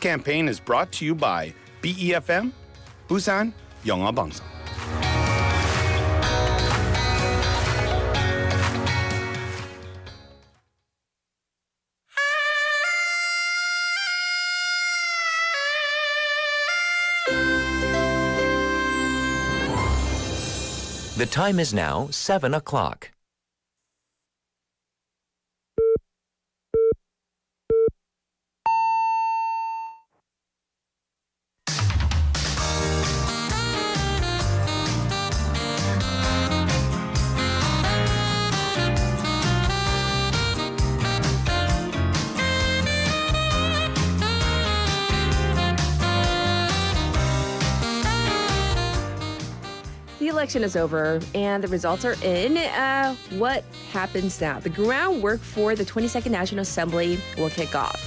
Campaign is brought to you by BEFM, 부산영어방송. The time is now 7 o'clock. The election is over and the results are in. What happens now? The groundwork for the 22nd National Assembly will kick off.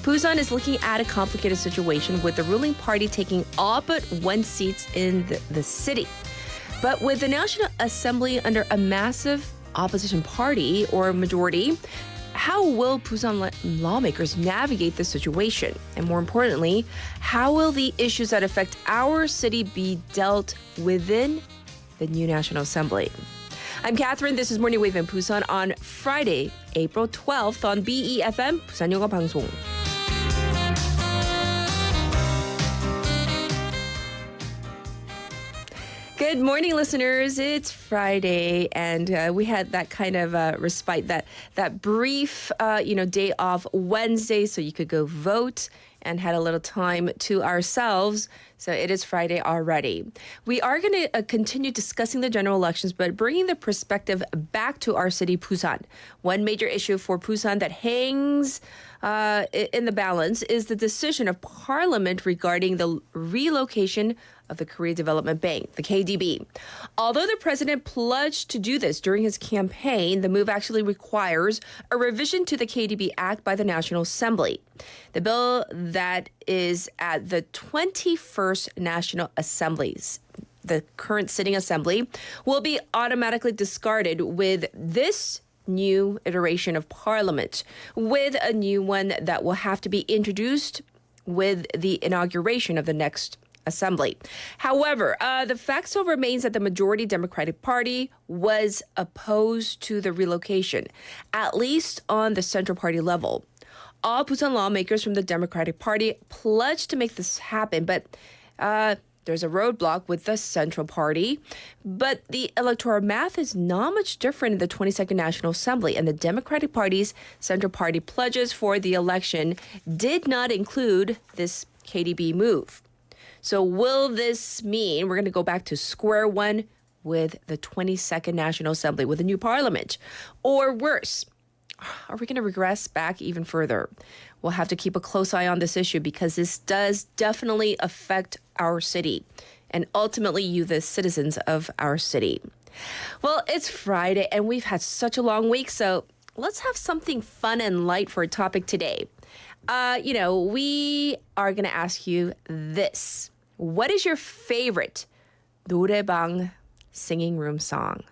Busan is looking at a complicated situation with the ruling party taking all but one seat in the city. But with the National Assembly under a massive opposition party or majority, how will Busan lawmakers navigate this situation? And more importantly, how will the issues that affect our city be dealt within the new National Assembly? I'm Catherine. This is Morning Wave in Busan on Friday, April 12th on BEFM, 부산영어방송. Good morning, listeners. It's Friday, and we had that kind of respite, that brief, day off Wednesday, so you could go vote and had a little time to ourselves. So it is Friday already. We are going to continue discussing the general elections, but bringing the perspective back to our city, Busan. One major issue for Busan that hangs in the balance is the decision of Parliament regarding the relocation of the Korea Development Bank, the KDB. Although the president pledged to do this during his campaign, the move actually requires a revision to the KDB Act by the National Assembly. The bill that is at the 21st National Assemblies, the current sitting assembly, will be automatically discarded with this new iteration of Parliament, with a new one that will have to be introduced with the inauguration of the next assembly. However, the fact still remains that the majority Democratic Party was opposed to the relocation, at least on the Central Party level. All Busan lawmakers from the Democratic Party pledged to make this happen, but there's a roadblock with the Central Party. But the electoral math is not much different in the 22nd National Assembly, and the Democratic Party's Central Party pledges for the election did not include this KDB move. So will this mean we're going to go back to square one with the 22nd National Assembly, with a new parliament? Or worse, are we going to regress back even further? We'll have to keep a close eye on this issue because this does definitely affect our city and ultimately you, the citizens of our city. Well, it's Friday and we've had such a long week, so let's have something fun and light for a topic today. We are going to ask you this. What is your favorite 노래방 singing room song?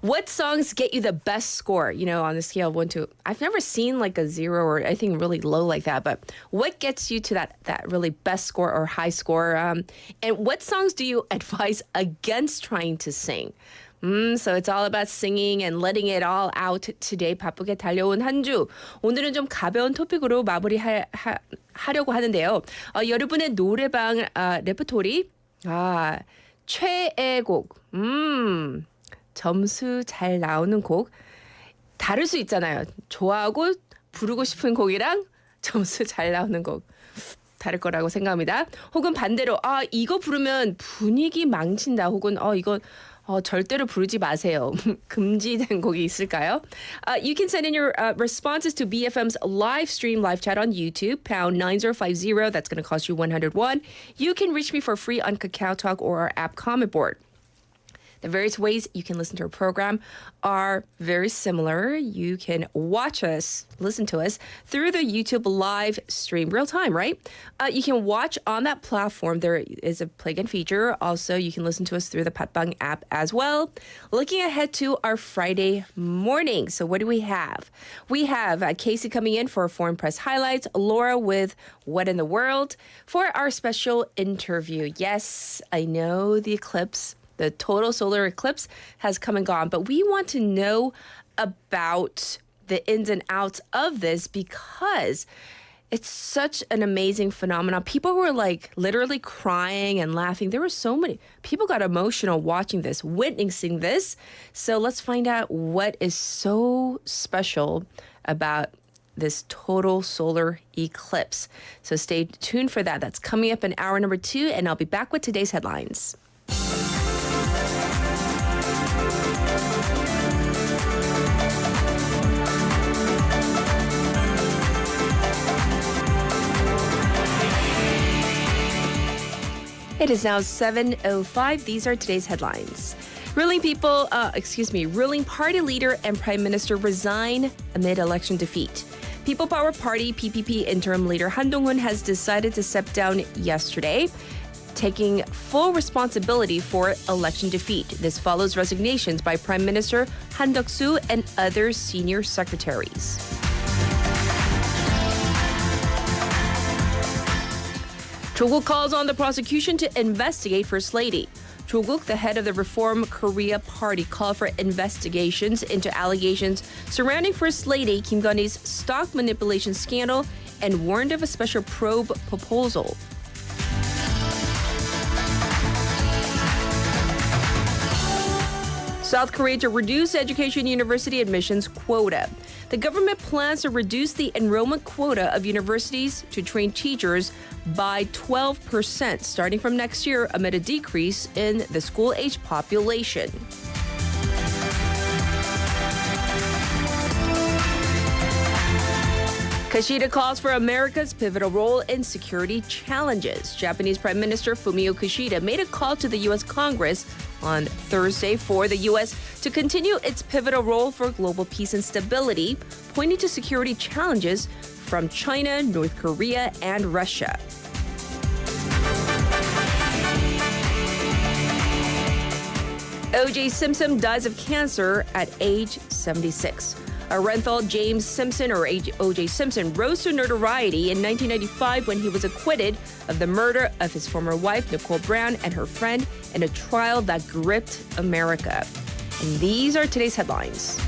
What songs get you the best score, on the scale of 1 to... I've never seen like a 0 or anything really low like that, but what gets you to that really best score or high score? And what songs do you advise against trying to sing? So it's all about singing and letting it all out today. 바쁘게 달려온 한 주. 오늘은 좀 가벼운 토픽으로 마무리하려고 하는데요. 여러분의 노래방 레퍼토리 최애 곡. 점수 잘 나오는 곡. 다를 수 있잖아요. 좋아하고 부르고 싶은 곡이랑 점수 잘 나오는 곡. 다를 거라고 생각합니다. 혹은 반대로 이거 부르면 분위기 망친다. 혹은 이거 절대로 부르지 마세요. 금지된 곡이 있을까요? You can send in your responses to BFM's live stream, live chat on YouTube, pound 9050. That's going to cost you 101. You can reach me for free on KakaoTalk or our app comment board. The various ways you can listen to our program are very similar. You can watch us, listen to us through the YouTube live stream, real time, right? You can watch on that platform. There is a plug-in feature. Also, you can listen to us through the Patbang app as well. Looking ahead to our Friday morning. So what do we have? We have Casey coming in for Foreign Press Highlights, Laura with What in the World for our special interview. Yes, I know the eclipse. The total solar eclipse has come and gone, but we want to know about the ins and outs of this because it's such an amazing phenomenon. People were like literally crying and laughing. There were so many people got emotional watching this, witnessing this. So let's find out what is so special about this total solar eclipse. So stay tuned for that. That's coming up in hour number 2, and I'll be back with today's headlines. It is now 7:05. These are today's headlines. Ruling party leader and prime minister resign amid election defeat. People Power Party PPP interim leader Han Dong-hoon has decided to step down yesterday, taking full responsibility for election defeat. This follows resignations by Prime Minister Han Duck-soo and other senior secretaries. Choguk calls on the prosecution to investigate First Lady. Choguk, the head of the Reform Korea Party, called for investigations into allegations surrounding First Lady Kim Gun-hee's stock manipulation scandal and warned of a special probe proposal. South Korea to reduce education university admissions quota. The government plans to reduce the enrollment quota of universities to train teachers by 12% starting from next year amid a decrease in the school-age population. Kishida calls for America's pivotal role in security challenges. Japanese Prime Minister Fumio Kishida made a call to the U.S. Congress on Thursday for the U.S. to continue its pivotal role for global peace and stability, pointing to security challenges from China, North Korea, and Russia. O.J. Simpson dies of cancer at age 76. Orenthal James Simpson, or O.J. Simpson, rose to notoriety in 1995 when he was acquitted of the murder of his former wife, Nicole Brown, and her friend in a trial that gripped America. And these are today's headlines.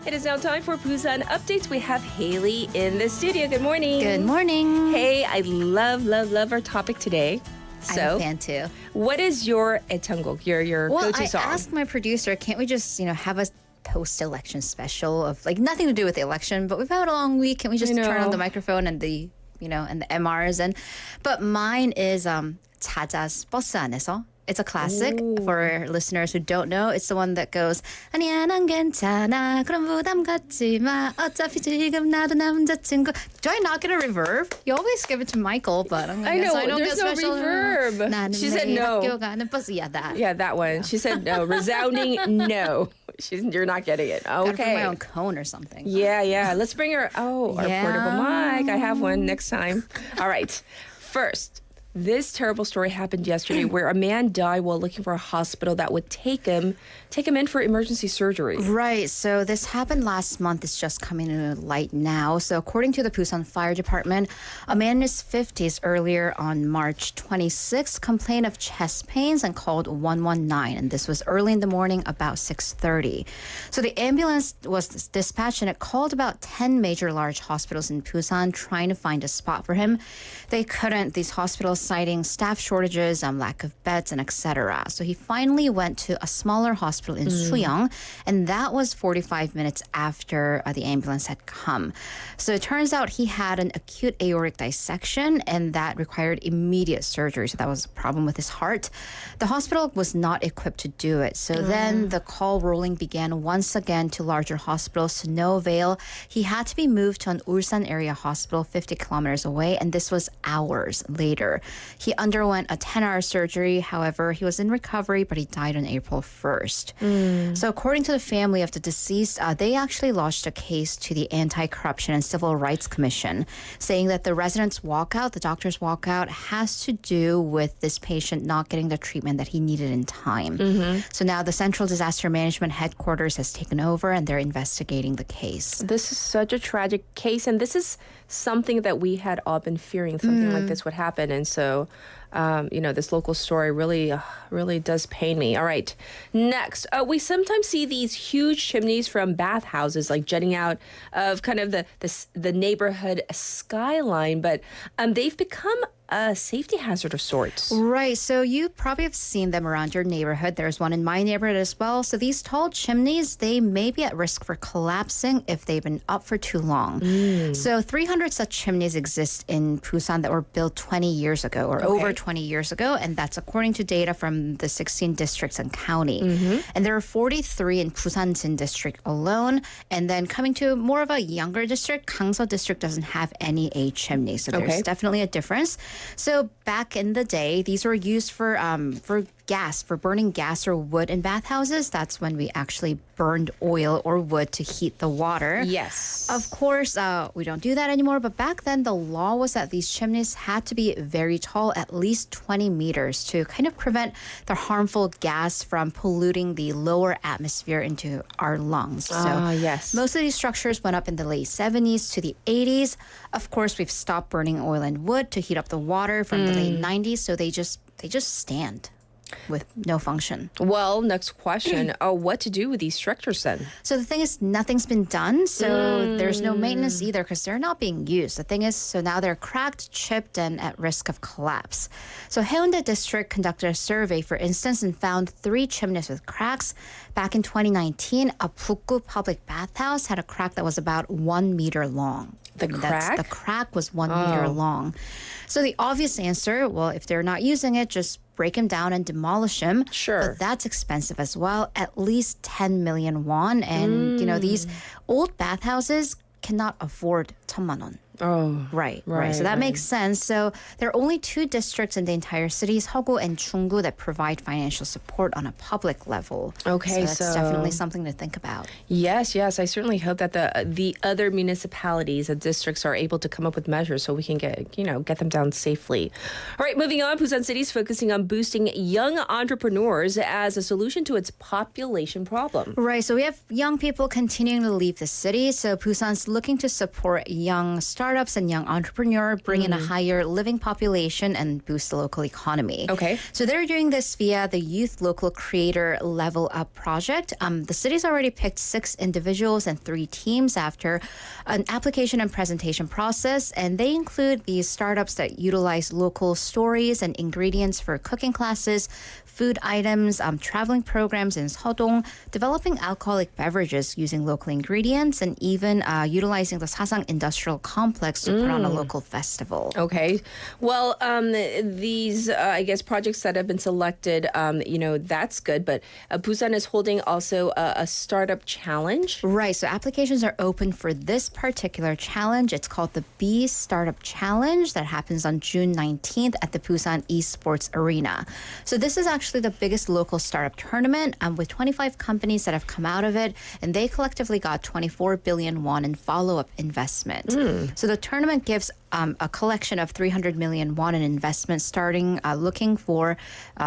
It is now time for Busan Updates. We have Haley in the studio. Good morning. Good morning. Hey, I love our topic today. I'm So, a fan too. what is your 애창곡, your go-to song? I asked my producer, can't we just, have a post-election special of like nothing to do with the election, but we've had a long week. Can we just I turn know. on the microphone and the, and the MRs but mine is 찾아's 버스 안에서. It's a classic for listeners who don't know. It's the one that goes 아니야 난 괜찮아 그런 부담 갖지 마 어차피 지금 나도 남자친구. Do I not get a reverb? You always give it to Michael, but I'm I know, I don't there's get no special reverb. 나는 She said 매일 no. 학교 가는 버스. Yeah, that. Yeah, that one. She said no. Resounding no. You're not getting it. Gotta bring my Okay. own cone or something. Yeah. Let's bring her. Oh, our Yeah. portable mic. I have one next time. All right. First, this terrible story happened yesterday where a man died while looking for a hospital that would take him in for emergency surgery. Right. So this happened last month. It's just coming to light now. So according to the Busan Fire Department, a man in his 50s earlier on March 26th complained of chest pains and called 119. And this was early in the morning, about 6:30. So the ambulance was dispatched and it called about 10 major large hospitals in Busan trying to find a spot for him. They couldn't. These hospitals citing staff shortages, lack of beds, and etc. So he finally went to a smaller hospital in Suyong, and that was 45 minutes after the ambulance had come. So it turns out he had an acute aortic dissection, and that required immediate surgery. So that was a problem with his heart. The hospital was not equipped to do it. So then the call rolling began once again to larger hospitals, to no avail. He had to be moved to an Ulsan area hospital 50 kilometers away, and this was hours later. He underwent a 10-hour surgery. However, he was in recovery, but he died on April 1st. So according to the family of the deceased, they actually lodged a case to the Anti-Corruption and Civil Rights Commission, saying that the residents' walkout, the doctor's walkout, has to do with this patient not getting the treatment that he needed in time. So now the Central Disaster Management Headquarters has taken over, and they're investigating the case. This is such a tragic case, and this is something that we had all been fearing something like this would happen. And so, this local story really does pain me. All right. Next, we sometimes see these huge chimneys from bathhouses like jutting out of kind of the neighborhood skyline, but they've become a safety hazard of sorts. Right. So you probably have seen them around your neighborhood. There's one in my neighborhood as well. So these tall chimneys, they may be at risk for collapsing if they've been up for too long. So 300 such chimneys exist in Busan that were built 20 years ago or over 20 years ago. And that's according to data from the 16 districts and county. And there are 43 in Busan district alone. And then coming to more of a younger district, Gangso district doesn't have any chimneys. So there's definitely a difference. So back in the day, these were used for gas, for burning gas or wood in bathhouses. That's when we actually burned oil or wood to heat the water. Yes. Of course, we don't do that anymore. But back then, the law was that these chimneys had to be very tall, at least 20 meters, to kind of prevent the harmful gas from polluting the lower atmosphere into our lungs. So yes. most of these structures went up in the late 70s to the 80s. Of course, we've stopped burning oil and wood to heat up the water from the late 90s. So they just stand with no function. Well, next question. What to do with these structures then? So the thing is, nothing's been done. So there's no maintenance either because they're not being used. The thing is, so now they're cracked, chipped, and at risk of collapse. So Haeundae district conducted a survey, for instance, and found 3 chimneys with cracks. Back in 2019, a Bukgu public bathhouse had a crack that was about 1 meter long. The crack? The crack was 1 meter long. So the obvious answer, well, if they're not using it, just break them down and demolish them. Sure. But that's expensive as well, at least 10 million won. And, these old bathhouses cannot afford 1,000만 won. Oh, Right. So that makes sense. So there are only 2 districts in the entire cities, Seoggu and Chunggu, that provide financial support on a public level. Okay, so that's definitely something to think about. Yes. I certainly hope that the other municipalities and districts are able to come up with measures so we can get them down safely. All right, moving on. Busan City is focusing on boosting young entrepreneurs as a solution to its population problem. Right. So we have young people continuing to leave the city. So Busan's looking to support young startups and young entrepreneurs, bring in a higher living population and boost the local economy. Okay. So they're doing this via the Youth Local Creator Level Up project. The city's already picked 6 individuals and 3 teams after an application and presentation process, and they include these startups that utilize local stories and ingredients for cooking classes, food items, traveling programs in Seodong, developing alcoholic beverages using local ingredients, and even utilizing the Sasang Industrial Complex to put on a local festival. Okay. Well, these, I guess, projects that have been selected, that's good. But Busan is holding also a startup challenge. Right. So applications are open for this particular challenge. It's called the B-Startup Challenge that happens on June 19th at the Busan Esports Arena. So this is actually the biggest local startup tournament with 25 companies that have come out of it, and they collectively got 24 billion won in follow-up investment. So the tournament gives a collection of 300 million won in investment starting looking for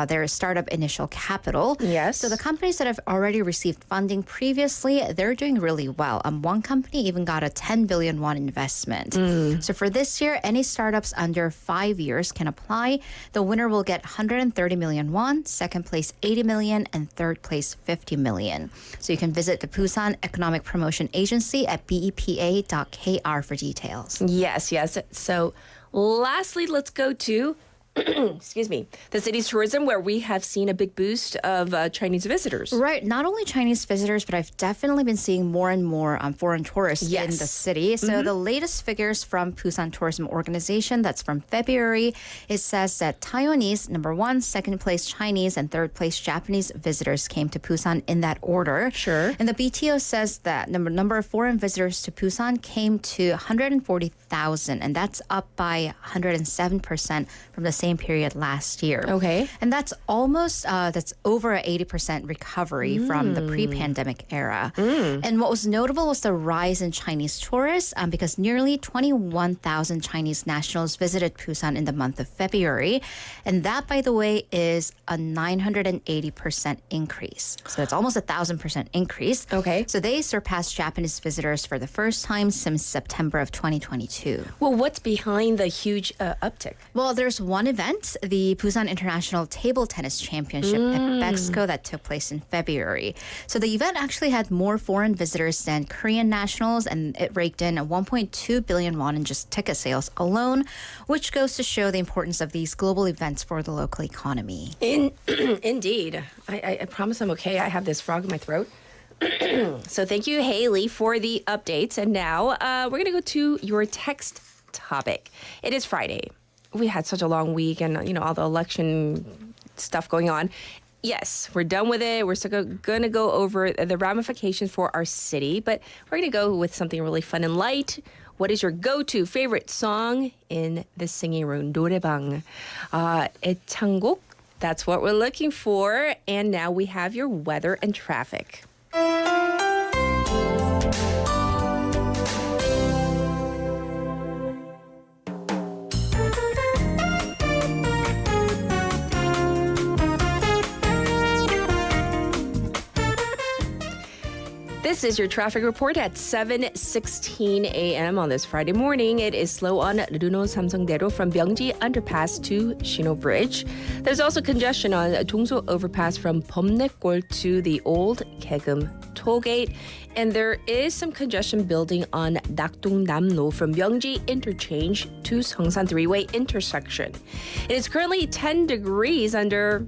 their startup initial capital. Yes. So the companies that have already received funding previously, they're doing really well. One company even got a 10 billion won investment. So for this year, any startups under 5 years can apply. The winner will get 130 million won, second place 80 million, and third place 50 million. So you can visit the Busan Economic Promotion Agency at bepa.kr for details. Yes. So lastly, let's go to excuse me, the city's tourism, where we have seen a big boost of Chinese visitors. Right. Not only Chinese visitors, but I've definitely been seeing more and more foreign tourists in the city. So the latest figures from Busan Tourism Organization, that's from February, it says that Taiwanese, number 1, second place Chinese, and third place Japanese visitors came to Busan in that order. Sure. And the BTO says that number of foreign visitors to Busan came to 140,000, and that's up by 107% from the same period last year. Okay. And that's almost, that's over an 80% recovery from the pre-pandemic era. And what was notable was the rise in Chinese tourists because nearly 21,000 Chinese nationals visited Busan in the month of February. And that, by the way, is a 980% increase. So it's almost 1,000% increase. Okay. So they surpassed Japanese visitors for the first time since September of 2022. Well, what's behind the huge uptick? Well, there's one event, the Busan International Table Tennis Championship at Bexco that took place in February. So the event actually had more foreign visitors than Korean nationals, and it raked in 1.2 billion won in just ticket sales alone, which goes to show the importance of these global events for the local economy. Indeed. I promise I'm okay. I have this frog in my throat. So thank you, Haley, for the updates. And now we're going to go to your text topic. It is Friday. We had such a long week and, all the election stuff going on. Yes, we're done with it. We're still going to go over the ramifications for our city, but we're going to go with something really fun and light. What is your go-to favorite song in the singing room? 노래방. 애창곡. That's what we're looking for. And now we have your weather and traffic. This is your traffic report at 7:16 a.m. on this Friday morning. It is slow on Runo Samsungdae로 from Myeongji Underpass to Shino Bridge. There's also congestion on Dongso Overpass from Bomnae골 to the old Kaegeum Tollgate. And there is some congestion building on Nakdong-Namno from Myeongji Interchange to Seongsan Three-Way Intersection. It is currently 10 degrees under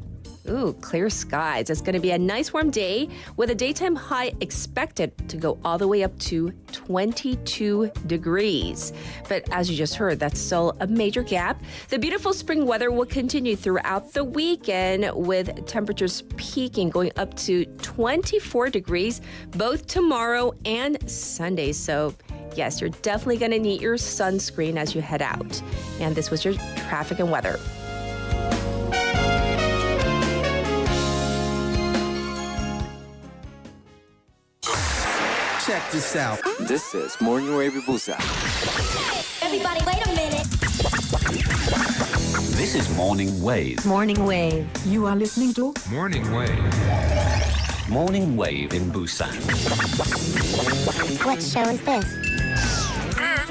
clear skies. It's going to be a nice warm day with a daytime high expected to go all the way up to 22 degrees. But as you just heard, that's still a major gap. The beautiful spring weather will continue throughout the weekend with temperatures peaking going up to 24 degrees both tomorrow and Sunday. So yes, you're definitely going to need your sunscreen as you head out. And this was your traffic and weather. Check this out. This is Morning Wave Busan. Everybody, wait a minute. This is Morning Wave. Morning Wave. You are listening to Morning Wave. Morning Wave in Busan. What show is this?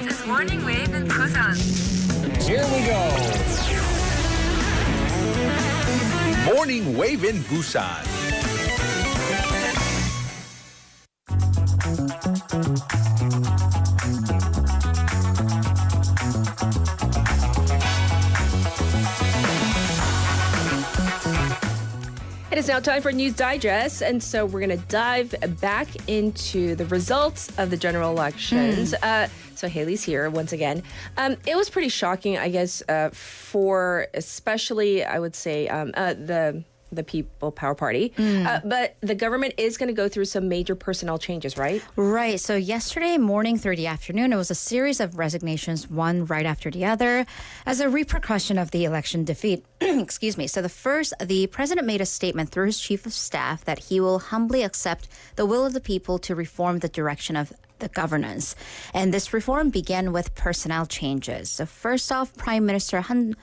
This is Morning Wave in Busan. Here we go. Morning Wave in Busan. It is now time for News Digest, and so we're going to dive back into the results of the general elections. So Haley's here once again. It was pretty shocking, I guess, for especially, I would say, the People Power Party. But the government is going to go through some major personnel changes, right? Right. So yesterday morning through the afternoon, it was a series of resignations, one right after the other, as a repercussion of the election defeat. Excuse me. So the president made a statement through his chief of staff that he will humbly accept the will of the people to reform the direction of the governance. And this reform began with personnel changes. So first off, the Prime Minister Han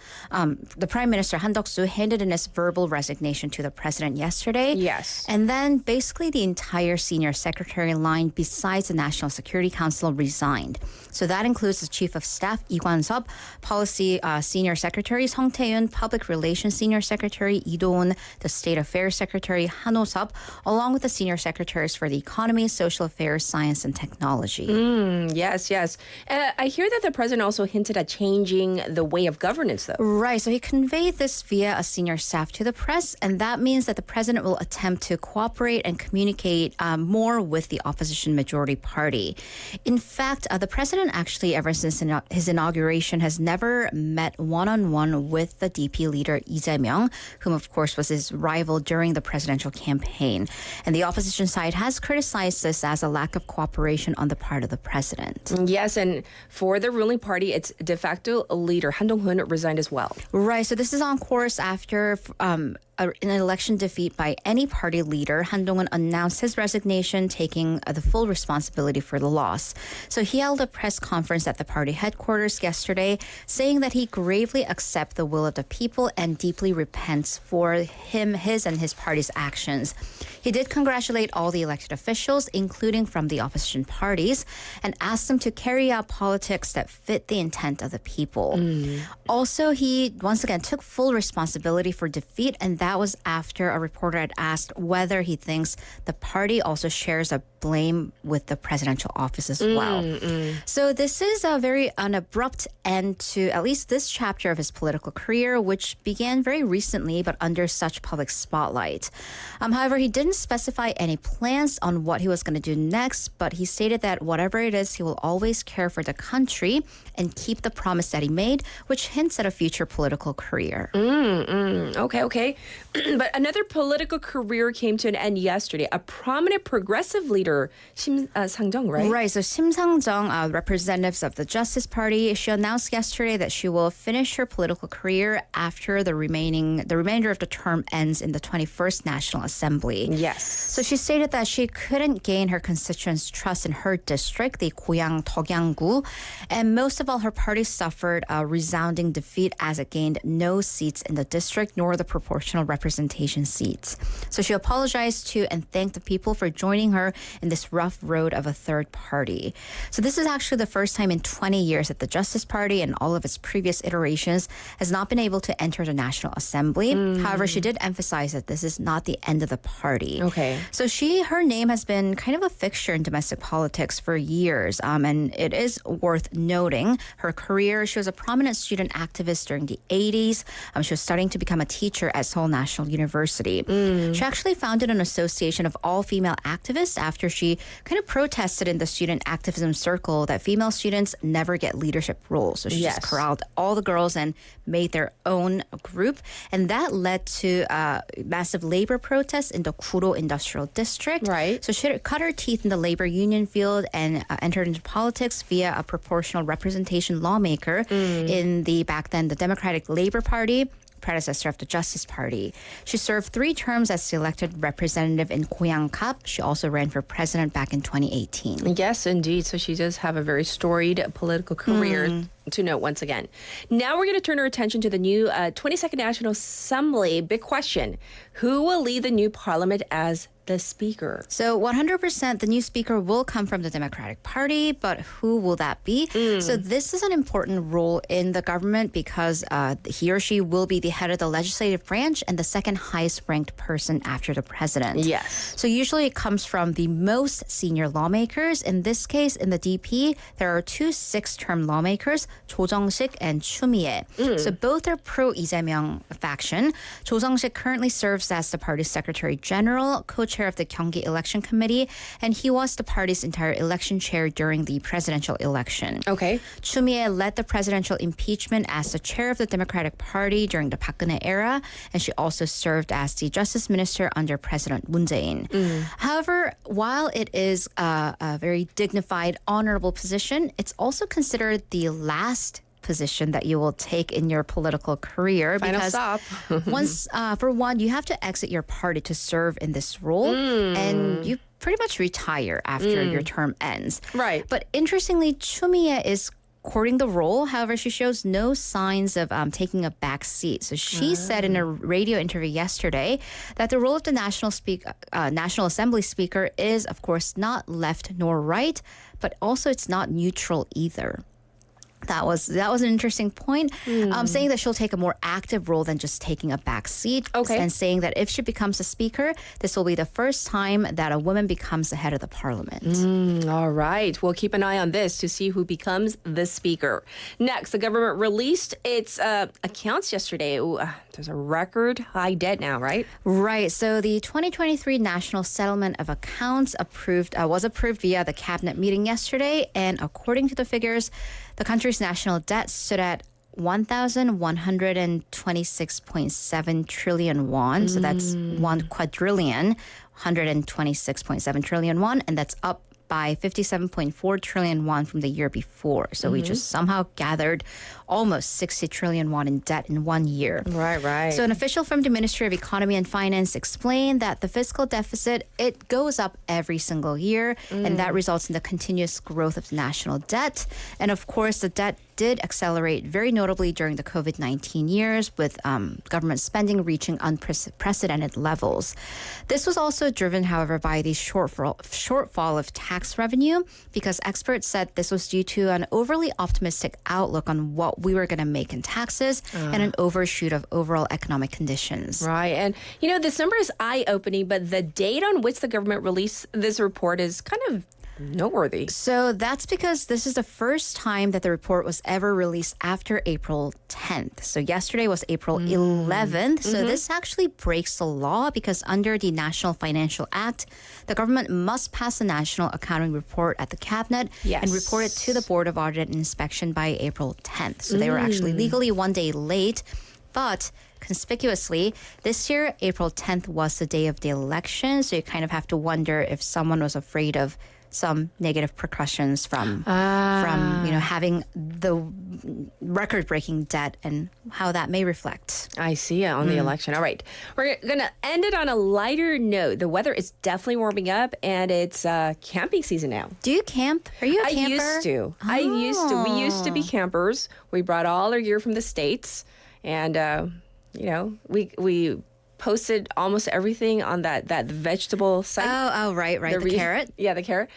Duck-soo handed in his verbal resignation to the president yesterday. Yes. And then basically the entire senior secretary line besides the National Security Council resigned. So that includes the Chief of Staff, Lee Kwan-sub, Policy Senior Secretary, Song Tae-yoon, Public Relations Senior Secretary, Lee Do-won, the State Affairs Secretary, Han Oh-sub, along with the Senior Secretaries for the Economy, Social Affairs, Science and Technology, technology. Yes, yes. I hear that the president also hinted at changing the way of governance, though. Right, so he conveyed this via a senior staff to the press, and that means that the president will attempt to cooperate and communicate more with the opposition majority party. In fact, the president actually, ever since his inauguration, has never met one-on-one with the DP leader Lee Jae-myung, whom of course was his rival during the presidential campaign. And the opposition side has criticized this as a lack of cooperation on the part of the president. Yes, and for the ruling party, its de facto leader, Han Dong-hoon, resigned as well. Right, so this is on course after an election defeat by any party leader. Han Dong-hoon announced his resignation, taking the full responsibility for the loss. So he held a press conference at the party headquarters yesterday, saying that he gravely accepts the will of the people and deeply repents for his and his party's actions. He did congratulate all the elected officials, including from the opposition parties, and asked them to carry out politics that fit the intent of the people. Also, he once again took full responsibility for defeat, and that was after a reporter had asked whether he thinks the party also shares a blame with the presidential office as well. So this is an abrupt end to at least this chapter of his political career, which began very recently but under such public spotlight. However, he didn't specify any plans on what he was going to do next, but he stated that whatever it is, he will always care for the country and keep the promise that he made, which hints at a future political career. Okay. But another political career came to an end yesterday. A prominent progressive leader, Sim Sang-jung, right? Right. So Sim Sang-jung, representatives of the Justice Party, she announced yesterday that she will finish her political career after the remainder of the term ends in the 21st National Assembly. Yes. So she stated that she couldn't gain her constituents' trust in her district, the 고양 덕양구, and most of all, her party suffered a resounding defeat as it gained no seats in the district nor the proportional representation seats. So she apologized to and thanked the people for joining her in this rough road of a third party. So this is actually the first time in 20 years that the Justice Party and all of its previous iterations has not been able to enter the National Assembly. However, she did emphasize that this is not the end of the party. Okay. So her name has been kind of a fixture in domestic politics for years, and it is worth noting her career. She was a prominent student activist during the 80s. She was starting to become a teacher at Seoul National University. She actually founded an association of all-female activists after she kind of protested in the student activism circle that female students never get leadership roles. So she just corralled all the girls and made their own group, and that led to massive labor protests in the Kuro Industrial District. Right. So she cut her teeth in the labor union field and entered into politics via a proportional representation lawmaker in back then the Democratic Labor Party, predecessor of the Justice Party. She served 3 terms as the elected representative in Goyangkap. She also ran for president back in 2018. Yes, indeed. So she does have a very storied political career to note once again. Now we're going to turn our attention to the new 22nd National Assembly. Big question. Who will lead the new parliament as the speaker? So 100% the new speaker will come from the Democratic Party, but who will that be? So this is an important role in the government because he or she will be the head of the legislative branch and the second highest ranked person after the president. Yes. So usually it comes from the most senior lawmakers. In this case, in the DP, there are 2 6-term lawmakers, Jo Jung-sik and Chu Mi-ae. So both are pro-Lee Jae-myung faction. Jo Jung-sik currently serves as the party's secretary general, co-chair of the Gyeonggi Election Committee, and he was the party's entire election chair during the presidential election. Okay. Chu Mi-ae led the presidential impeachment as the chair of the Democratic Party during the Park Geun-hye era, and she also served as the justice minister under President Moon Jae-in. However, while it is a very dignified, honorable position, it's also considered the last position that you will take in your political career. Final because stop. once, for one, you have to exit your party to serve in this role, and you pretty much retire after your term ends. Right. But interestingly, Chu Mi-ae is courting the role. However, she shows no signs of taking a back seat. So she said in a radio interview yesterday that the role of the National Assembly Speaker is, of course, not left nor right, but also it's not neutral either. That was an interesting point. Saying that she'll take a more active role than just taking a back seat. Okay. And saying that if she becomes a speaker, this will be the first time that a woman becomes the head of the parliament. All right. We'll keep an eye on this to see who becomes the speaker. Next, the government released its accounts yesterday. Ooh, there's a record high debt now, right? Right. So the 2023 National Settlement of Accounts was approved via the cabinet meeting yesterday. And according to the figures, the country's national debt stood at 1,126.7 trillion won. So that's 126.7 trillion won. And that's up by 57.4 trillion won from the year before. So we just somehow gathered almost 60 trillion won in debt in 1 year. Right. So an official from the Ministry of Economy and Finance explained that the fiscal deficit, it goes up every single year, and that results in the continuous growth of the national debt. And of course, the debt did accelerate very notably during the COVID-19 years, with government spending reaching unprecedented levels. This was also driven, however, by the shortfall of tax revenue, because experts said this was due to an overly optimistic outlook on what we were going to make in taxes and an overshoot of overall economic conditions. Right. And, this number is eye-opening, but the date on which the government released this report is kind of noteworthy. So that's because this is the first time that the report was ever released after April 10th. So yesterday was April 11th. So this actually breaks the law, because under the National Financial Act, the government must pass a national accounting report at the cabinet and report it to the Board of Audit and Inspection by April 10th. So they were actually legally 1 day late. But conspicuously, this year, April 10th was the day of the election. So you kind of have to wonder if someone was afraid of some negative repercussions from having the record-breaking debt and how that may reflect. I see it on the election. All right. We're going to end it on a lighter note. The weather is definitely warming up, and it's camping season now. Do you camp? Are you a camper? I used to. We used to be campers. We brought all our gear from the States, and, we posted almost everything on that vegetable site. Oh, right. The carrot? Yeah, the carrot.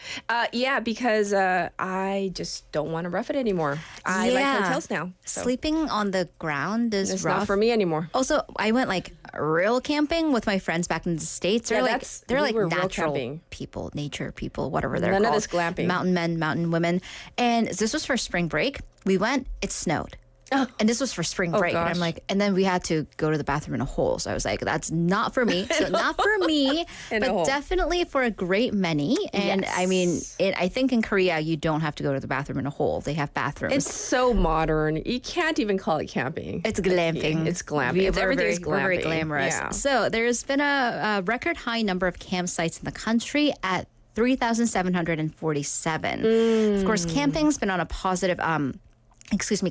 Because I just don't want to rough it anymore. I like hotels now. So. Sleeping on the ground is It's rough. not for me anymore. Also, I went real camping with my friends back in the States. They're we were real natural camping. people, nature people, whatever they're None called. of this glamping. Mountain men, mountain women. And this was for spring break. We went, it snowed. Oh. And this was for spring break. And I'm gosh. and then we had to go to the bathroom in a hole. So I was like, that's not for me. So not for me, In a but hole. definitely for a great many. And Yes. I mean, I think in Korea, you don't have to go to the bathroom in a hole. They have bathrooms. It's so modern. You can't even call it camping. It's glamping. It's glamping. Everything is glamping. very glamorous. Yeah. So there's been a record high number of campsites in the country at 3,747. Of course, camping's been on a positive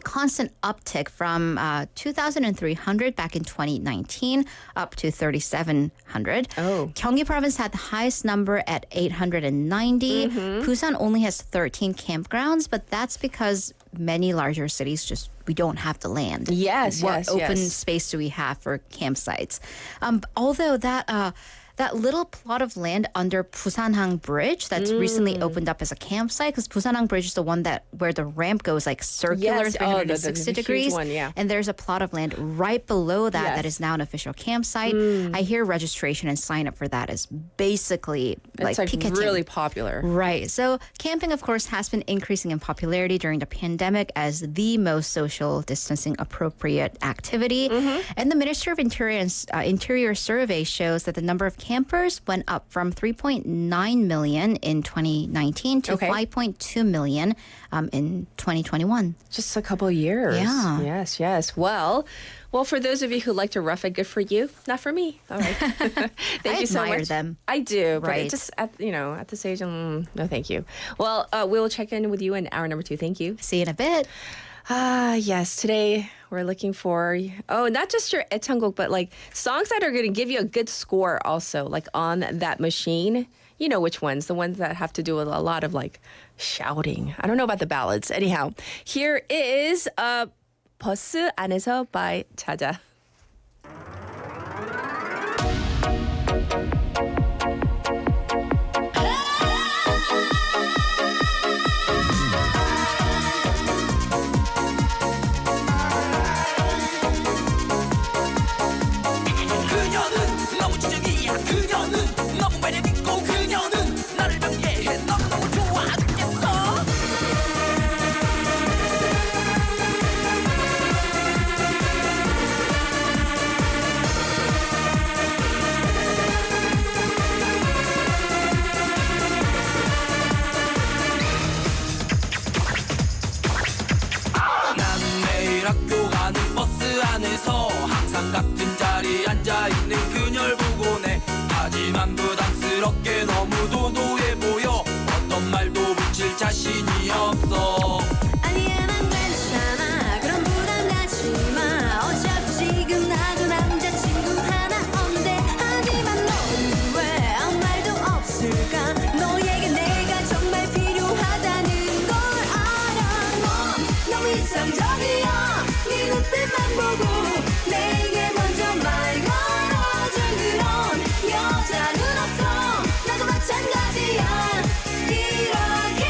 constant uptick from 2,300 back in 2019 up to 3,700. Oh. Gyeonggi province had the highest number at 890. Busan only has 13 campgrounds, but that's because many larger cities we don't have the land. What open space do we have for campsites? Although that little plot of land under Busanhang Bridge that's recently opened up as a campsite, because Busanhang Bridge is the one where the ramp goes circular 360 the degrees. huge one, yeah. And there's a plot of land right below that is now an official campsite. I hear registration and sign up for that is basically It's picketing. really popular. Right. So camping, of course, has been increasing in popularity during the pandemic as the most social distancing appropriate activity. And the Ministry of Interior survey shows that the number of campers went up from 3.9 million in 2019 to 5.2 million in 2021. Just a couple of years. Yeah. Yes. Well, for those of you who like to rough it, good for you. Not for me. All right. Thank you so admire much. them. I do, but Right. it just at this age, no, thank you. Well, we will check in with you in hour number 2. Thank you. See you in a bit. Yes. Today we're looking for not just your 애창곡, but songs that are going to give you a good score also, on that machine. You know which ones? The ones that have to do with a lot of shouting. I don't know about the ballads. Anyhow, here is 버스 안에서 by 자자. 이상적이야 네 눈빛만 보고 내게 먼저 말 걸어줄 그런 여자는 없어 나도 마찬가지야 이렇게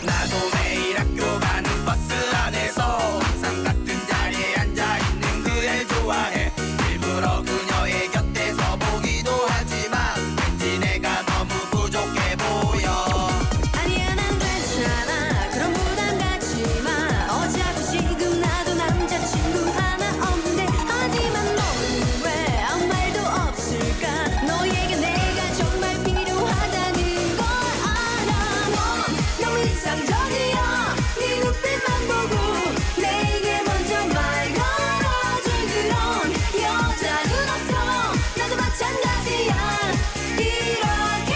나도 매일 학교 가는 버스 안에서 항상 같은 자리에 앉아있는 그애 좋아해 일부러 그녀의 곁에서 보기도 하지만 왠지 내가 너무 부족해 보여 아니야 난 괜찮아 그런 부담 갖지 마 어차피 지금 나도 남자친구 하나 없는데 하지만 너는 왜 아무 말도 없을까 너에게 내가 정말 필요하다는 걸 알아 넌 너무 이상적이야 네 눈빛만 보고 내게 먼저 말 걸어줄 그런 여자는 없어 나도 마찬가지야 이렇게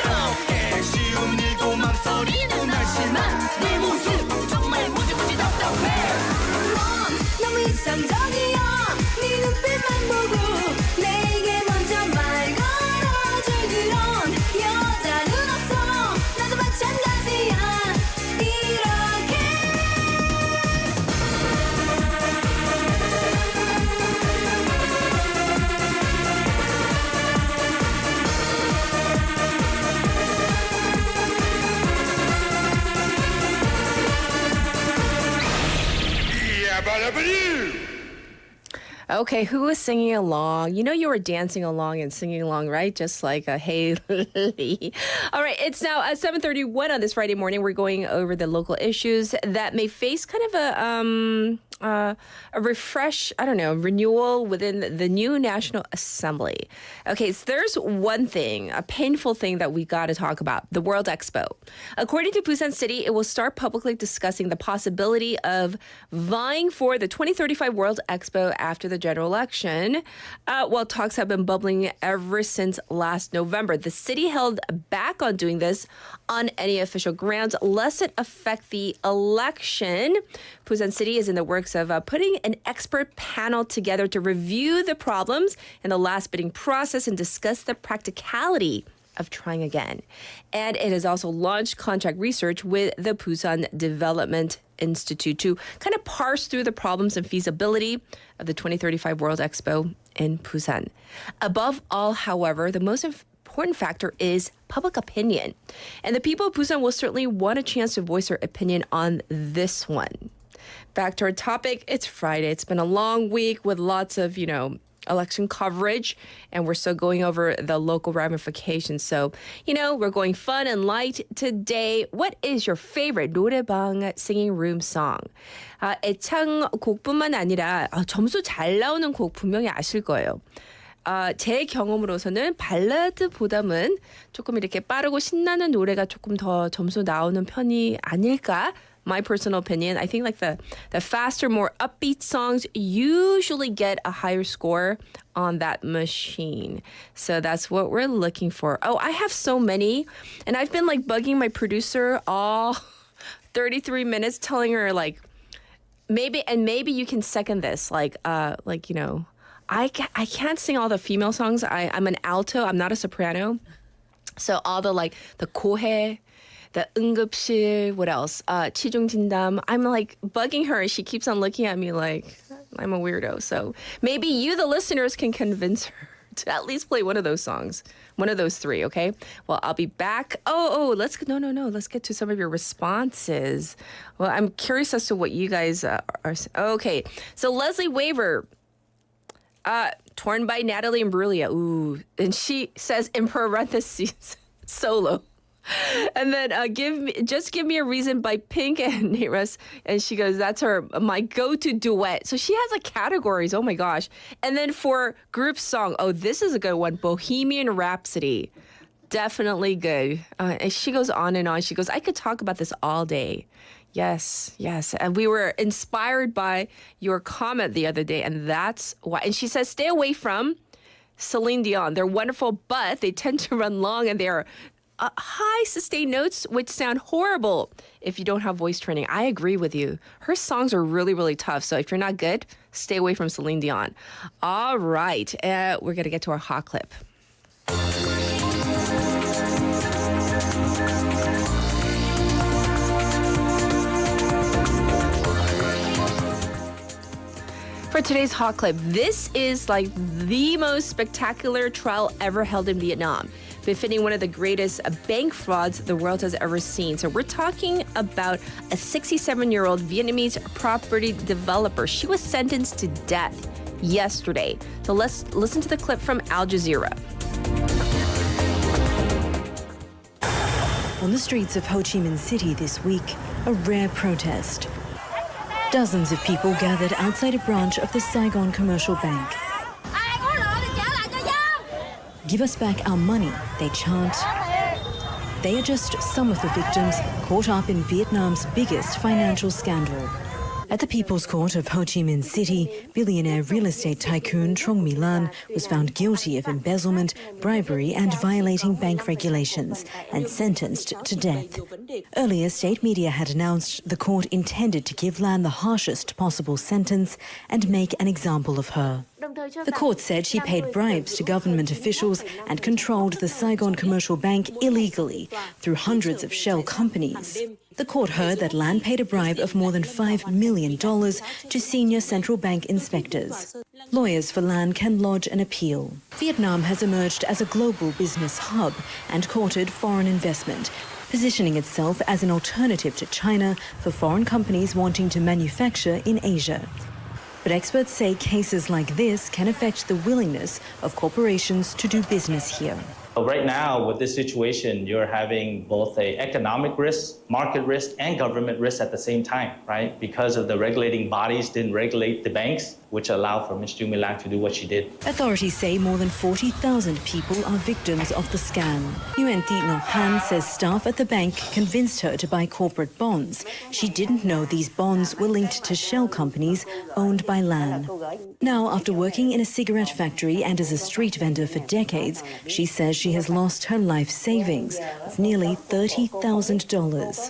그렇게 쉬운 일도 망설이는 날씨만 네 모습 정말 무지무지 답답해 넌 너무 이상적이야 네 눈빛만 보고 내게 먼저 말 걸어줄 그런 여자는 없어 나도 마찬가지야 이렇게 Okay, who was singing along? You know you were dancing along and singing along, right? Just like a Haley. All right, it's now 7:31 on this Friday morning. We're going over the local issues that may face kind of a refresh, I don't know, renewal within the new National Assembly. Okay, so there's one thing, a painful thing that we got to talk about, the World Expo. According to Busan City, it will start publicly discussing the possibility of vying for the 2035 World Expo after the general election. While talks have been bubbling ever since last November, the city held back on doing this on any official grounds, lest it affect the election. Busan City is in the works of putting an expert panel together to review the problems in the last bidding process and discuss the practicality of trying again. And it has also launched contract research with the Busan Development Institute to kind of parse through the problems and feasibility of the 2035 World Expo in Busan. Above all, however, the most important factor is public opinion. And the people of Busan will certainly want a chance to voice their opinion on this one. Back to our topic, it's Friday. It's been a long week with lots of, election coverage, and we're still going over the local ramifications. So, we're going fun and light today. What is your favorite 노래방 singing room song? 애창곡뿐만 아니라 점수 잘 나오는 곡 분명히 아실 거예요. 제 경험으로서는 발라드보다는 조금 이렇게 빠르고 신나는 노래가 조금 더 점수 나오는 편이 아닐까? My personal opinion, I think like the faster, more upbeat songs usually get a higher score on that machine. So that's what we're looking for. Oh, I have so many, and I've been like bugging my producer all 33 minutes, telling her like maybe you can second this, I can't sing all the female songs. I'm an alto. I'm not a soprano. So all the 고해, the 응급실, what else? 치중진담. I'm like bugging her, and she keeps on looking at me like I'm a weirdo. So maybe you, the listeners, can convince her to at least play one of those songs, one of those three. Okay. Well, I'll be back. Let's get to some of your responses. Well, I'm curious as to what you guys are. Okay. So Leslie Waver. Torn by Natalie Imbruglia. Ooh. And she says in parentheses, solo. And then give me a reason by Pink and Nate Russ. And she goes, that's my go-to duet. So she has categories. Oh my gosh. And then for group song, this is a good one. Bohemian Rhapsody. Definitely good. And she goes on and on. She goes, I could talk about this all day. Yes, yes. And we were inspired by your comment the other day, and that's why. And she says, stay away from Celine Dion. They're wonderful, but they tend to run long and they are high sustained notes, which sound horrible if you don't have voice training. I agree with you. Her songs are really, really tough. So if you're not good, stay away from Celine Dion. All right. We're going to get to our hot clip. For today's hot clip, this is like the most spectacular trial ever held in Vietnam, befitting one of the greatest bank frauds the world has ever seen. So we're talking about a 67-year-old Vietnamese property developer. She was sentenced to death yesterday. So let's listen to the clip from Al Jazeera. On the streets of Ho Chi Minh City this week, a rare protest. Dozens of people gathered outside a branch of the Saigon Commercial Bank. Give us back our money, they chant. They are just some of the victims caught up in Vietnam's biggest financial scandal. At the People's Court of Ho Chi Minh City, billionaire real estate tycoon Trong My Lan was found guilty of embezzlement, bribery and violating bank regulations and sentenced to death. Earlier, state media had announced the court intended to give Lan the harshest possible sentence and make an example of her. The court said she paid bribes to government officials and controlled the Saigon Commercial Bank illegally through hundreds of shell companies. The court heard that Lan paid a bribe of more than $5 million to senior central bank inspectors. Lawyers for Lan can lodge an appeal. Vietnam has emerged as a global business hub and courted foreign investment, positioning itself as an alternative to China for foreign companies wanting to manufacture in Asia. But experts say cases like this can affect the willingness of corporations to do business here. Right now, with this situation, you're having both an economic risk, market risk, and government risk at the same time, right? Because of the regulating bodies didn't regulate the banks, which allowed for Ms. Chu My Lan to do what she did. Authorities say more than 40,000 people are victims of the scam. Nguyen Thi Ngoc Han says staff at the bank convinced her to buy corporate bonds. She didn't know these bonds were linked to shell companies owned by Lan. Now, after working in a cigarette factory and as a street vendor for decades, she says she has lost her life savings of nearly $30,000.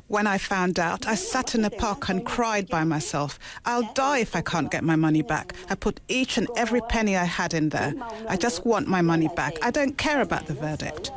When I found out, I sat in a park and cried by myself. I'll die if I can't get my money back. I put each and every penny I had in there. I just want my money back. I don't care about the verdict.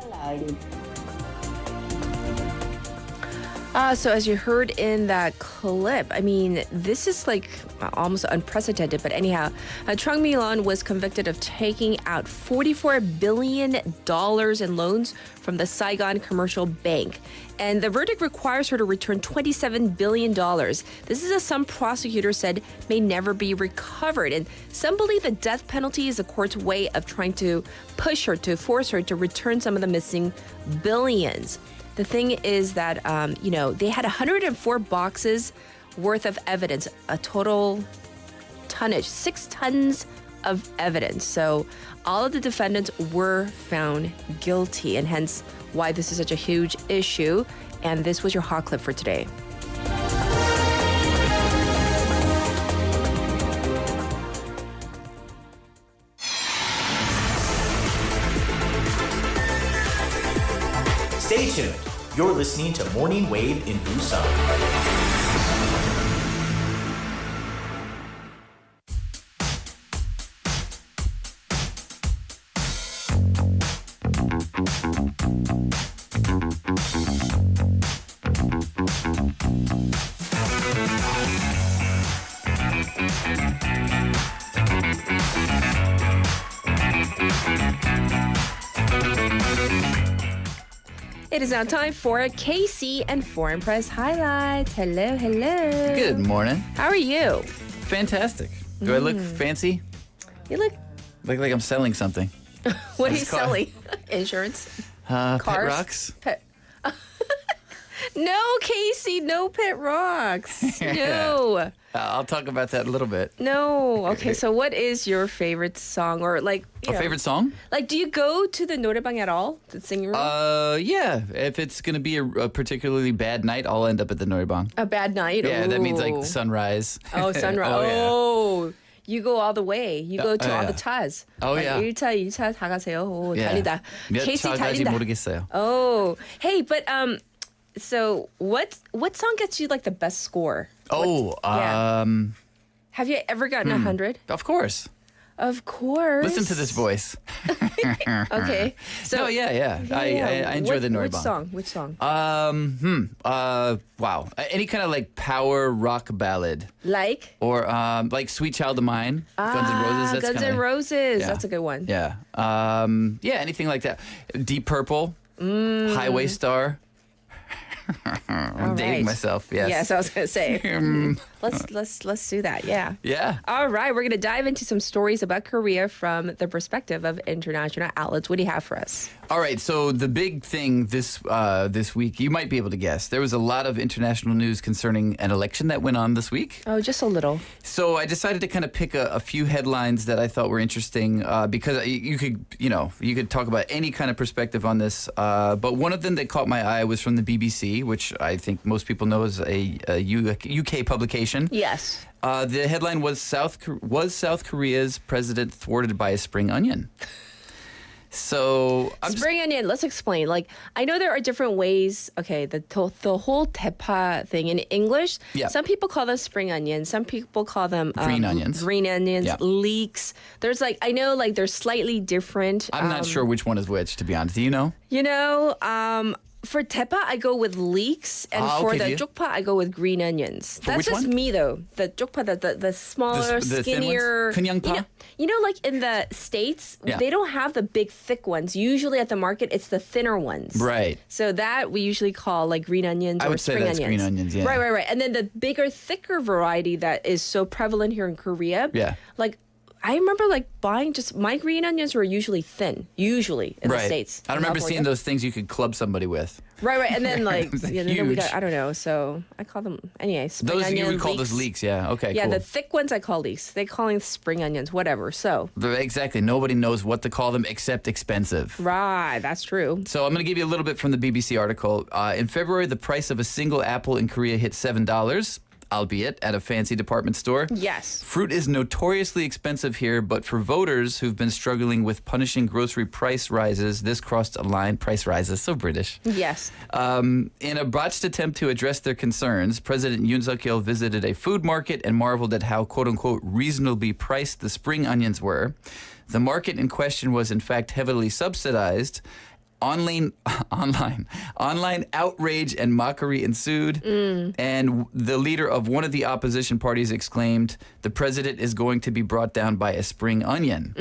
So as you heard in that clip, I mean, this is like almost unprecedented. But anyhow, Trong My Lan was convicted of taking out $44 billion in loans from the Saigon Commercial Bank. And the verdict requires her to return $27 billion. This is a sum prosecutors said may never be recovered. And some believe the death penalty is the court's way of trying to push her, to force her to return some of the missing billions. The thing is that, they had 104 boxes worth of evidence, a total tonnage, 6 tons of evidence. So all of the defendants were found guilty, and hence why this is such a huge issue. And this was your hot clip for today. Stay tuned. You're listening to Morning Wave in Busan. It is now time for KC and Foreign Press Highlights. Hello, hello. Good morning. How are you? Fantastic. Do I look fancy? You look like I'm selling something. What are you selling? Insurance? Pet Cars? rocks. Pet. No, Casey, no pet rocks. No. I'll talk about that a little bit. No. Okay, so what is your favorite song or like A favorite song? Like, do you go to the 노래방 at all? The singing room? Yeah. If it's going to be a particularly bad night, I'll end up at the 노래방. A bad night? Yeah, that means like Ooh. sunrise. Oh, sunrise. Oh, You go all the way. You go to all the 차s. Oh, like yeah. 1차, 2차 다 가세요. 오, Yeah. 달리다. 몇 Casey 차까지 달린다. 모르겠어요. Oh, hey, but so what song gets you like the best score? Yeah. Have you ever gotten 100? Of course. Of course. Listen to this voice. Okay. So No, yeah. I enjoy the 노래방. Which song? Wow. Any kind of like power rock ballad. Like? Or like Sweet Child of Mine, Guns N' Roses. That's Guns kinda, N' Roses. yeah. That's a good one. Yeah. Yeah, anything like that. Deep Purple, Highway Star. I'm dating myself. Yes. Yes, I was gonna say. Let's do that. Yeah. Yeah. All right, we're gonna dive into some stories about Korea from the perspective of international outlets. What do you have for us? All right. So the big thing this week, you might be able to guess. There was a lot of international news concerning an election that went on this week. Oh, just a little. So I decided to kind of pick a few headlines that I thought were interesting because you could talk about any kind of perspective on this. But one of them that caught my eye was from the BBC, which I think most people know is a UK publication. Yes. The headline was South Korea's president thwarted by a spring onion. So spring onion. Let's explain. Like, I know there are different ways. Okay, the whole 대파 thing in English. Yeah. Some people call them spring onions. Some people call them Green onions. Green onions. Yeah. Leeks. There's like they're slightly different. I'm not sure which one is which, to be honest. Do you know? For tepa, I go with leeks, and for the jokpa, I go with green onions. That's which just one? me, though. The jokpa, the smaller, the skinnier. thin ones? 그냥파? You know, like in the States, Yeah. they don't have the big, thick ones. Usually at the market, it's the thinner ones. Right. So that we usually call like green onions I or would say spring that's onions. green onions, yeah. Right. And then the bigger, thicker variety that is so prevalent here in Korea. Yeah. Like, I remember like buying just my green onions were usually thin, in the States. I remember seeing those things you could club somebody with. Right. And then like, It's then we huge. got, I don't know. So I call them, anyway, spring Those onion, you would call those leeks, yeah. Okay, Yeah, cool. the thick ones I call leeks. They call them spring onions, whatever. So. Exactly. Nobody knows what to call them except expensive. Right, that's true. So I'm going to give you a little bit from the BBC article. In February, the price of a single apple in Korea hit $7. Albeit at a fancy department store. Yes. Fruit is notoriously expensive here, but for voters who've been struggling with punishing grocery price rises, this crossed a line. Price rises, so British. Yes. In a botched attempt to address their concerns, President Yoon Suk-yeol visited a food market and marveled at how, quote-unquote, reasonably priced the spring onions were. The market in question was, in fact, heavily subsidized. Online outrage and mockery ensued, and the leader of one of the opposition parties exclaimed, "The president is going to be brought down by a spring onion."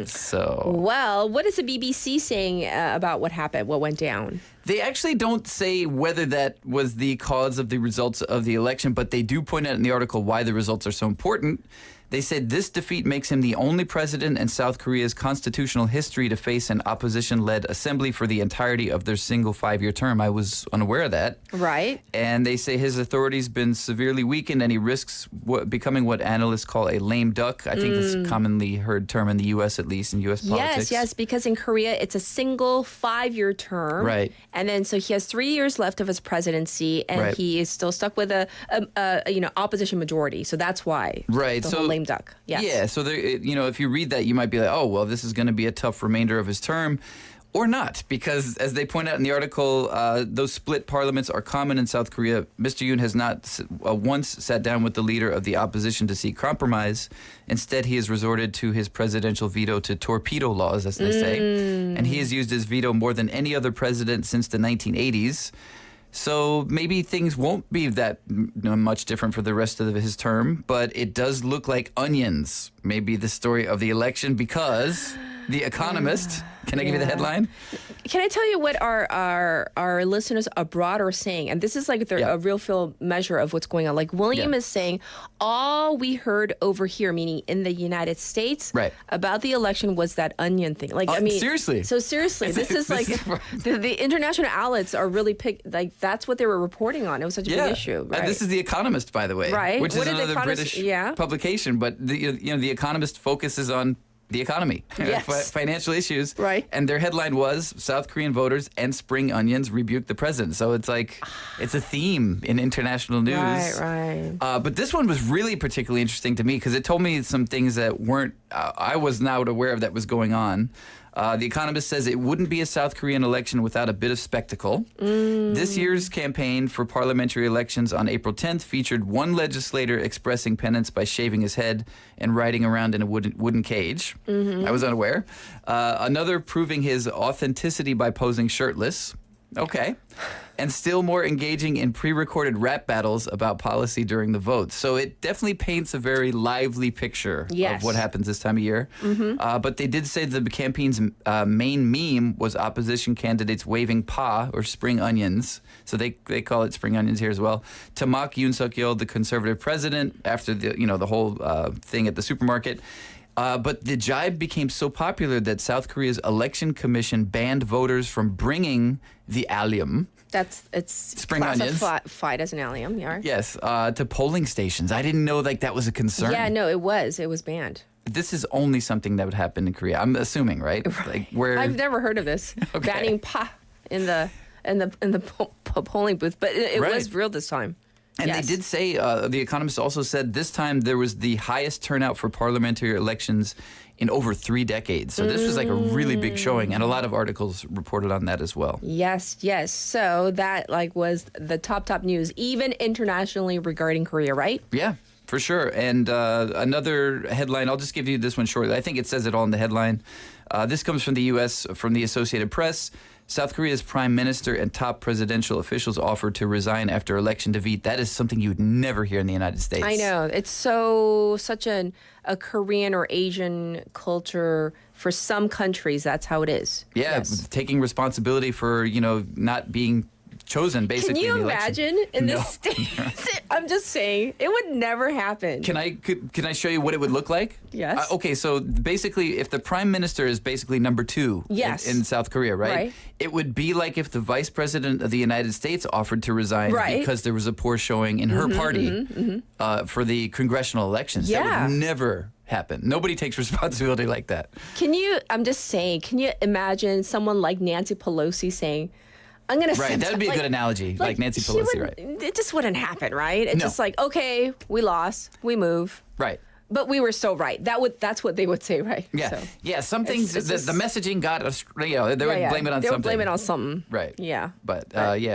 So, well, what is the BBC saying about what happened, what went down? They actually don't say whether that was the cause of the results of the election, but they do point out in the article why the results are so important. They said this defeat makes him the only president in South Korea's constitutional history to face an opposition-led assembly for the entirety of their single 5-year term. I was unaware of that. Right. And they say his authority's been severely weakened and he risks becoming what analysts call a lame duck. I think that's a commonly heard term in the U.S., at least in U.S. politics. Yes, because in Korea it's a single 5-year term. Right. And then so he has 3 years left of his presidency, and Right. he is still stuck with a opposition majority. So that's why. Right. The So whole lame duck. Yes. Yeah. So there, if you read that, you might be like, oh, well, this is going to be a tough remainder of his term. Or not, because as they point out in the article, those split parliaments are common in South Korea. Mr. Yoon has not once sat down with the leader of the opposition to seek compromise. Instead, he has resorted to his presidential veto to torpedo laws, as they say. And he has used his veto more than any other president since the 1980s. So maybe things won't be that much different for the rest of his term, but it does look like onions may be the story of the election because The Economist Can I give you the headline? Can I tell you what our listeners abroad are saying? And this is like a real feel measure of what's going on. Like William is saying, all we heard over here, meaning in the United States, about the election was that onion thing. Like, I mean, seriously. So seriously, this is like the international outlets are really like that's what they were reporting on. It was such a big issue. Right? This is The Economist, by the way, right? Which is another British publication. But The Economist focuses on the economy, financial issues, right? And their headline was South Korean voters and spring onions rebuke the president. So it's like it's a theme in international news, right? But this one was really particularly interesting to me because it told me some things that weren't I was not aware of that was going on. The Economist says it wouldn't be a South Korean election without a bit of spectacle. This year's campaign for parliamentary elections on April 10th featured one legislator expressing penance by shaving his head and riding around in a wooden cage. I was unaware. Another proving his authenticity by posing shirtless. Okay. And still more engaging in pre-recorded rap battles about policy during the vote. So it definitely paints a very lively picture of what happens this time of year. But they did say the campaign's main meme was opposition candidates waving pa, or spring onions. So they call it spring onions here as well, to mock Yoon Suk-yeol, the conservative president, after the whole thing at the supermarket. But the jibe became so popular that South Korea's election commission banned voters from bringing the allium. It's spring onions. Classified as an allium, yeah. Yes, to polling stations. I didn't know that was a concern. Yeah, no, it was banned. This is only something that would happen in Korea. I'm assuming, right? Like where I've never heard of this banning pa in the polling booth, but it was real this time. And they did say, The Economist also said this time there was the highest turnout for parliamentary elections in over 3 decades. So this was like a really big showing, and a lot of articles reported on that as well. Yes. So that was the top news, even internationally regarding Korea, right? Yeah, for sure. And another headline, I'll just give you this one shortly. I think it says it all in the headline. This comes from the U.S., from the Associated Press. South Korea's prime minister and top presidential officials offered to resign after election defeat. That is something you would never hear in the United States. I know. It's such a Korean or Asian culture. For some countries, that's how it is. Yeah, taking responsibility for, not being chosen, basically. Can you in the election. imagine in this state? I'm just saying, it would never happen. Can I show you what it would look like? Yes. Okay, so basically, if the prime minister is basically number 2 in South Korea, right? It would be like if the vice president of the United States offered to resign because there was a poor showing in her party for the congressional elections. Yeah. That would never happen. Nobody takes responsibility like that. I'm just saying, can you imagine someone like Nancy Pelosi saying, I'm going to Right, that would be a good analogy, like Nancy Pelosi, right? It just wouldn't happen, right? It's just like, okay, we lost, we move. Right. But we were so right. That's what they would say, right? Yeah, so some things, the messaging got us, they would blame it on something. They would blame it on something. Right. Yeah. But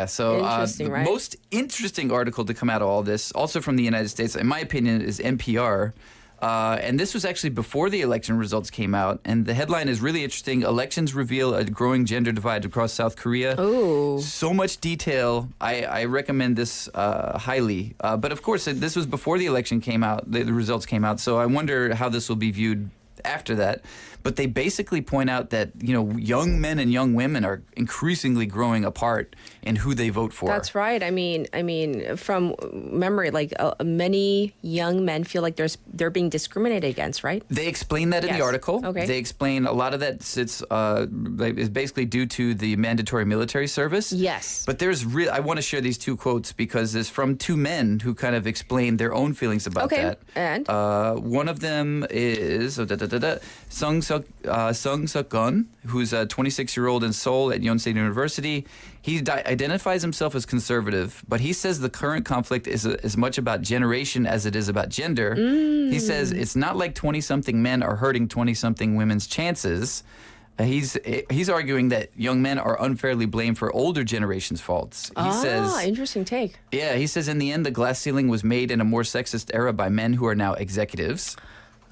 so the most interesting article to come out of all this, also from the United States, in my opinion, is NPR. And this was actually before the election results came out. And the headline is really interesting. Elections reveal a growing gender divide across South Korea. Oh. So much detail. I recommend this highly. But of course, this was before the election came out, the results came out. So I wonder how this will be viewed after that. But they basically point out that, young men and young women are increasingly growing apart in who they vote for. That's right. I mean, from memory, many young men feel like they're being discriminated against, right? They explain that in the article. Okay. They explain a lot of that is basically due to the mandatory military service. Yes. But I want to share these 2 quotes because it's from 2 men who kind of explain their own feelings about that. And? One of them is Sung Suk-gun, who's a 26-year-old in Seoul at Yonsei University. He identifies himself as conservative, but he says the current conflict is as much about generation as it is about gender. He says it's not like 20-something men are hurting 20-something women's chances. He's arguing that young men are unfairly blamed for older generation's faults. He says, interesting take. Yeah, he says in the end, the glass ceiling was made in a more sexist era by men who are now executives.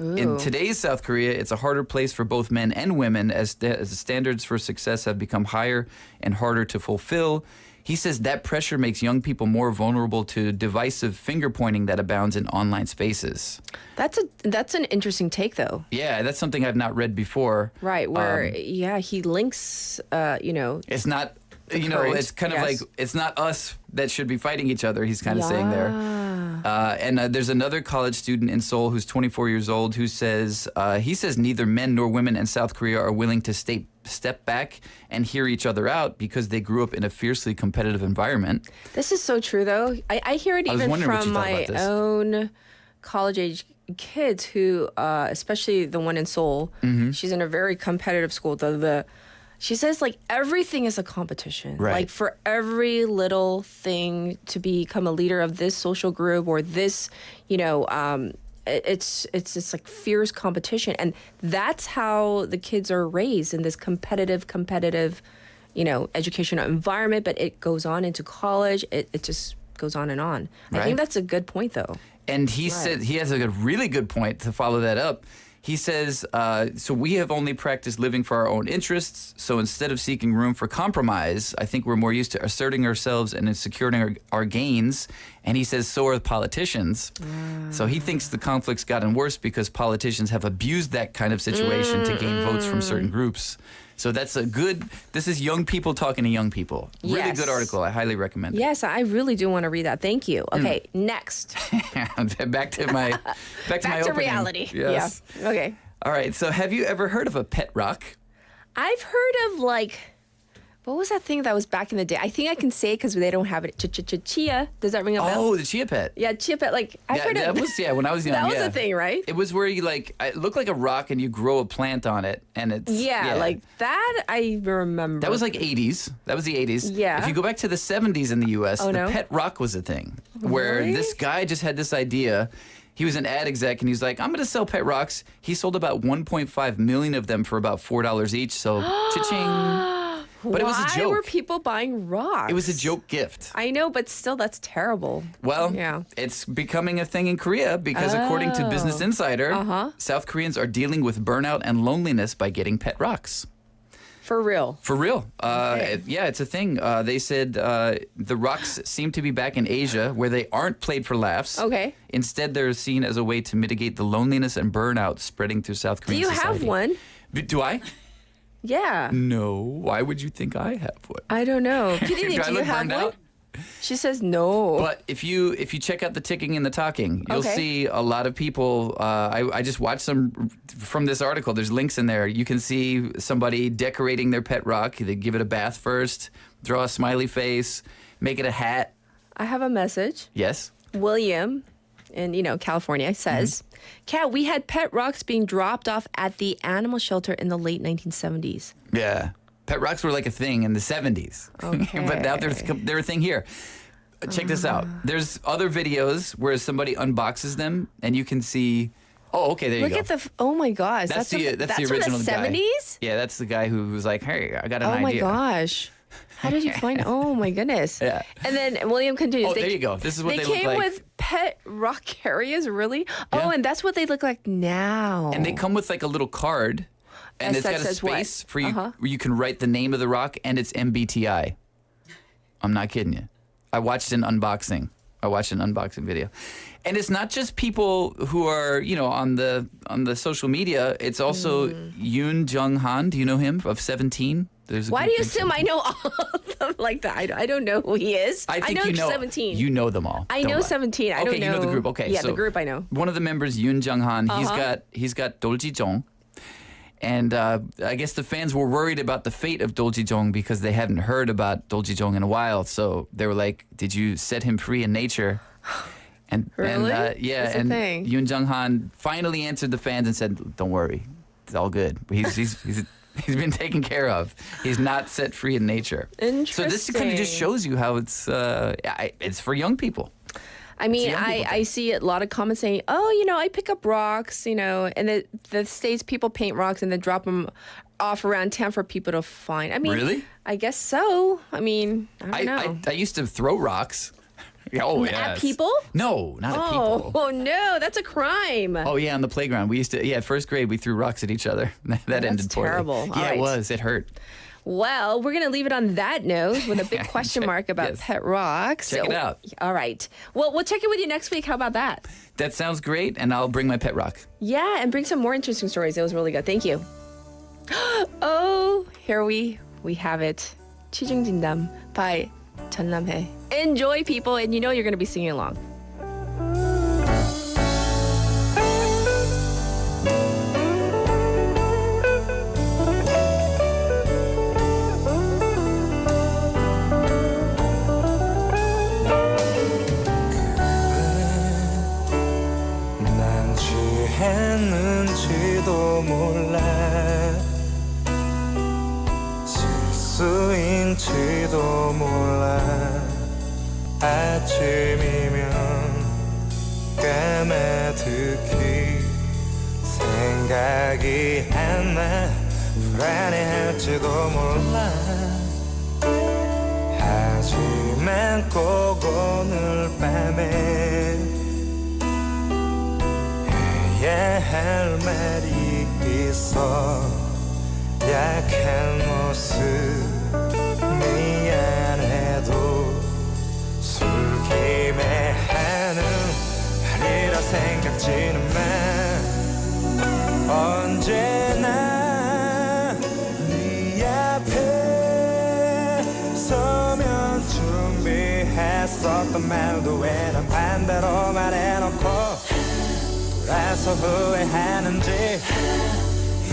Ooh. In today's South Korea, it's a harder place for both men and women as the standards for success have become higher and harder to fulfill. He says that pressure makes young people more vulnerable to divisive finger pointing that abounds in online spaces. That's an interesting take, though. Yeah, that's something I've not read before. Right, where he links, It's not, it's kind of like, it's not us that should be fighting each other, he's kind of saying there. And there's another college student in Seoul who's 24 years old who says, he says neither men nor women in South Korea are willing to step back and hear each other out because they grew up in a fiercely competitive environment. This is so true, though. I hear it even from my own college-age kids who, especially the one in Seoul, she's in a very competitive school. She says, like, everything is a competition. Right. Like, for every little thing to become a leader of this social group or this, it's this, like, fierce competition. And that's how the kids are raised, in this competitive, educational environment. But it goes on into college. It just goes on and on. Right. I think that's a good point, though. And he said, he has a really good point to follow that up. He says, so we have only practiced living for our own interests. So instead of seeking room for compromise, I think we're more used to asserting ourselves and securing our gains. And he says, so are politicians. So he thinks the conflict's gotten worse because politicians have abused that kind of situation to gain votes from certain groups. So that's this is young people talking to young people. Really good article. I highly recommend it. Yes, I really do want to read that. Thank you. Okay, next. back to my opening. Reality. Yes. Yeah. Okay. All right. So have you ever heard of a pet rock? I've heard of, like, what was that thing that was back in the day? I think I can say it because they don't have it. Chia. Does that ring a bell? Oh, the chia pet. Yeah, chia pet. Like, I've heard that of was, when I was young. That was a thing, right? It was where you, like, it looked like a rock and you grow a plant on it. And it's. Yeah, like that I remember. That was like 80s. That was the 80s. Yeah. If you go back to the 70s in the U.S., the no? pet rock was a thing. Where this guy just had this idea. He was an ad exec, and he's like, I'm going to sell pet rocks. He sold about 1.5 million of them for about $4 each. So, cha-ching. But it was a joke. Why were people buying rocks? It was a joke gift. I know, but still, that's terrible. Well, it's becoming a thing in Korea because according to Business Insider, South Koreans are dealing with burnout and loneliness by getting pet rocks. For real? For real. Yeah, it's a thing. They said the rocks seem to be back in Asia where they aren't played for laughs. Okay. Instead, they're seen as a way to mitigate the loneliness and burnout spreading through South Korean society. Do you have one? Do I? Yeah. No. Why would you think I have one? I don't know. Do you have one? Out? She says no. But if you check out the ticking and the talking, you'll see a lot of people. I just watched some from this article. There's links in there. You can see somebody decorating their pet rock. They give it a bath first, draw a smiley face, make it a hat. I have a message. Yes. William in California says, Kat, we had pet rocks being dropped off at the animal shelter in the late 1970s. Yeah. Pet rocks were like a thing in the 70s. Okay. But now they're a thing here. Check this out. There's other videos where somebody unboxes them and you can see. Oh, okay, there you go. Look at oh my gosh. That's the original from the guy. 70s? Yeah, that's the guy who was like, hey, I got an idea. Oh my gosh. How did you find? Oh my goodness. Yeah. And then William continues. Oh, there you go. This is what they look like. They came with pet rock carriers, really? Yeah. Oh, and that's what they look like now. And they come with like a little card. And it's got a space for you where you can write the name of the rock, and it's MBTI. I'm not kidding you. I watched an unboxing video. And it's not just people who are, on the social media. It's also Yoon Jung-han. Do you know him, of 17? Why do you assume I know all of them like that? I don't know who he is. I think know 17. You know them all. I know 17. I don't know. Okay, you know the group. Okay, yeah, so the group I know. One of the members, Yoon Jung-han, he's got Doljijong. And I guess the fans were worried about the fate of Doljijong because they hadn't heard about Doljijong in a while. So they were like, did you set him free in nature? And really? And Yoon Jung-han finally answered the fans and said, don't worry, it's all good. He's been taken care of. He's not set free in nature. Interesting. So this kind of just shows you how it's for young people. I mean, I see a lot of comments saying, oh, I pick up rocks, and the States people paint rocks and then drop them off around town for people to find. I mean, really? I guess so. I mean, I don't know. I used to throw rocks. Oh, yeah. At people? No, not at people. Oh, no, that's a crime. Oh, yeah, on the playground. We used to, first grade, we threw rocks at each other. That ended poorly. Terrible. Yeah, it was. It hurt. Well, we're going to leave it on that note with a big question mark about Yes. pet rock. Check it out. All right. Well, we'll check in with you next week. How about that? That sounds great, and I'll bring my pet rock. Yeah, and bring some more interesting stories. It was really good. Thank you. Oh, here we have it. 취중진담 by 전남해. Enjoy, people, and you know you're going to be singing along. 난 취했는지도 몰라 실수인지도 몰라 아침이면 까마득히 생각이 안 나 불안해할지도 몰라 하지만 꼭 오늘 밤에 해야 할 말이 있어 약한 모습 미안해도 술김에 하는 말이라 생각지는 마 언제나 네 앞에 서면 준비했었던 말도 왜 난 반대로 말해놓고 돌아서 후회하는지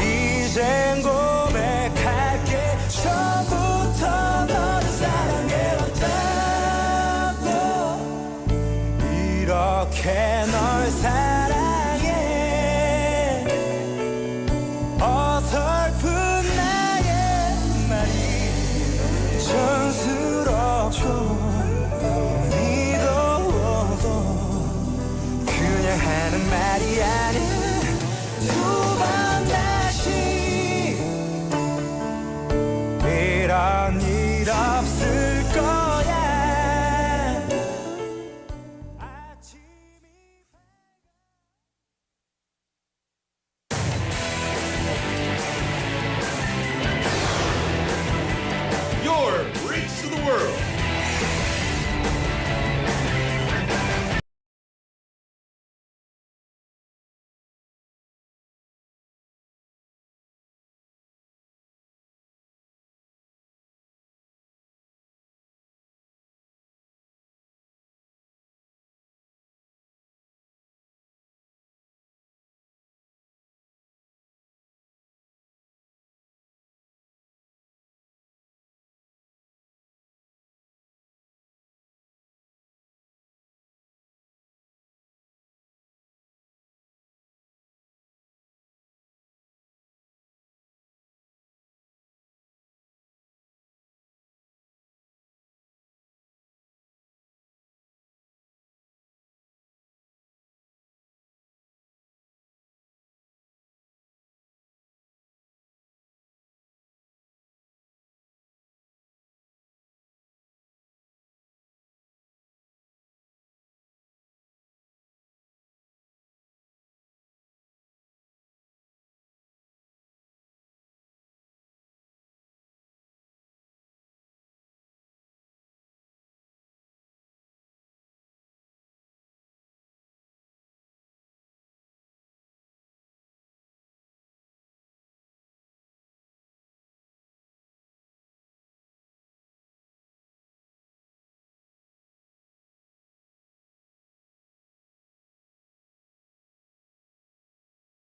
이젠 고백할게 처음부터 너를 사랑해왔다고 이렇게 널 사랑해 어설픈 나의 말이 촌스럽고 믿어도 그냥 하는 말이 아니야 두 번 다시 이런 일 없을 거야 Your Breaks of the World.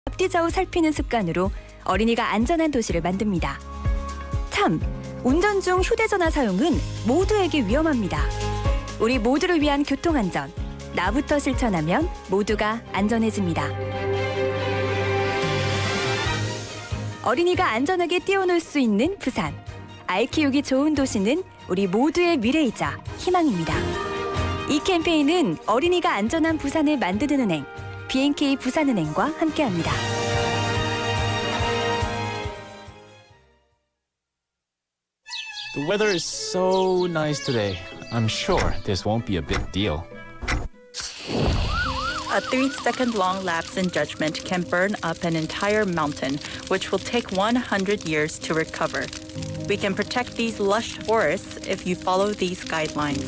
앞뒤 좌우 살피는 습관으로 어린이가 안전한 도시를 만듭니다. 참, 운전 중 휴대전화 사용은 모두에게 위험합니다. 우리 모두를 위한 교통안전, 나부터 실천하면 모두가 안전해집니다. 어린이가 안전하게 뛰어놀 수 있는 부산. 아이 키우기 좋은 도시는 우리 모두의 미래이자 희망입니다. 이 캠페인은 어린이가 안전한 부산을 만드는 은행, B&K 부산은행과 함께합니다. The weather is so nice today. I'm sure this won't be a big deal. A 3-second long lapse in judgment can burn up an entire mountain, which will take 100 years to recover. We can protect these lush forests if you follow these guidelines.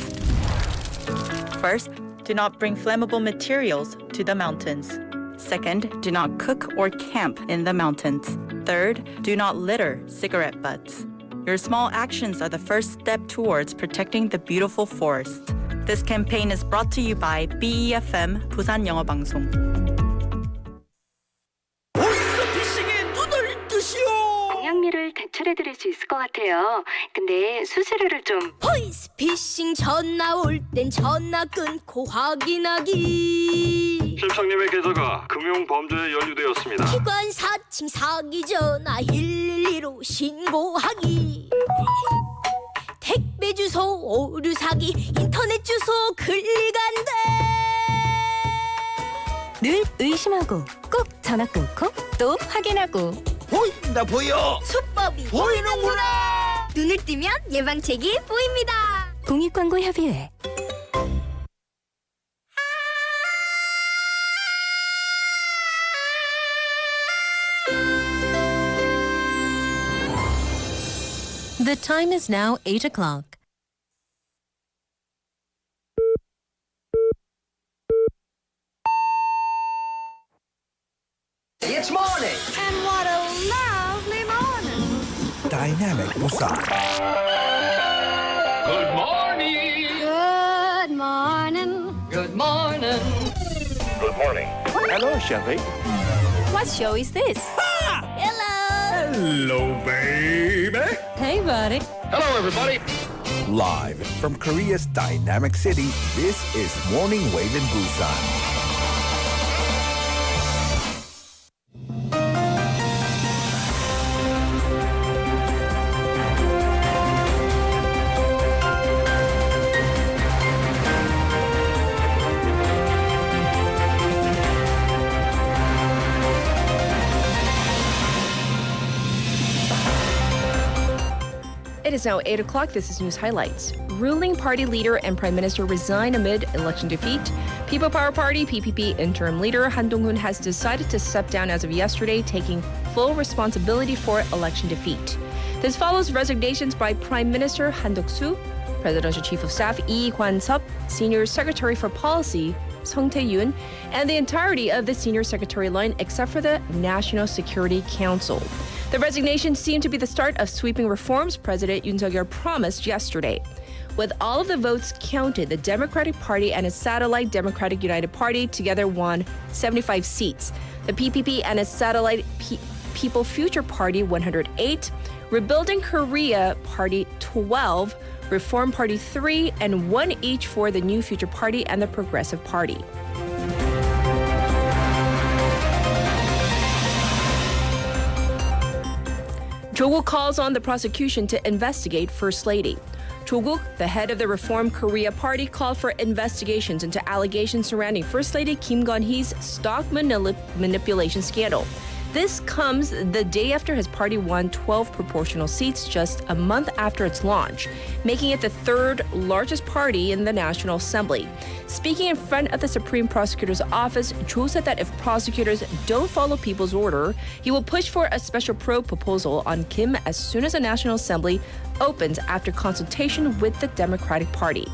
First, do not bring flammable materials to the mountains. Second, do not cook or camp in the mountains. Third, do not litter cigarette butts. Your small actions are the first step towards protecting the beautiful forest. This campaign is brought to you by BEFM 부산영어방송. 보이스피싱에 눈을 뜨시오. 공약미를 대출해드릴 수 있을 것 같아요. 근데 수수료를 좀. 보이스피싱 전화 올 땐 전화 끊고 확인하기. 실장님의 계좌가 금융범죄에 연루되었습니다. 기관 사칭 사기 전화 112로 신고하기. 택배 주소 오류 사기 인터넷 주소 클릭한대. 늘 의심하고 꼭 전화 끊고 또 확인하고. 보인다 보여. 수법이 보이는구나. 눈을 뜨면 예방책이 보입니다. 공익광고협의회. The time is now 8 o'clock. It's morning. And what a lovely morning. Dynamic Busan. Good morning. Good morning. Good morning. Good morning. Hello, Shelly. What show is this? Hello. Hello, baby. Hey, buddy. Hello, everybody. Live from Korea's dynamic city, this is Morning Wave in Busan. It is now 8 o'clock. This is news highlights. Ruling party leader and prime minister resign amid election defeat. People Power Party PPP interim leader Han Dong-hoon has decided to step down as of yesterday, taking full responsibility for election defeat. This follows resignations by Prime Minister Han Duk-soo, Presidential Chief of Staff Lee Kwan-sup, Senior Secretary for Policy Song Tae-yoon, and the entirety of the senior secretary line except for the National Security Council. The resignation seemed to be the start of sweeping reforms President Yoon Suk-yeol promised yesterday. With all of the votes counted, the Democratic Party and its satellite Democratic United Party together won 75 seats. The PPP and its satellite People Future Party 108, Rebuilding Korea Party 12, Reform Party 3, and 1 each for the New Future Party and the Progressive Party. Cho-guk calls on the prosecution to investigate First Lady. Cho-guk, the head of the Reform Korea Party, called for investigations into allegations surrounding First Lady Kim Gun-hee's stock manipulation scandal. This comes the day after his party won 12 proportional seats just a month after its launch, making it the third largest party in the National Assembly. Speaking in front of the Supreme Prosecutor's Office, Cho said that if prosecutors don't follow people's order, he will push for a special probe proposal on Kim as soon as the National Assembly opens after consultation with the Democratic Party.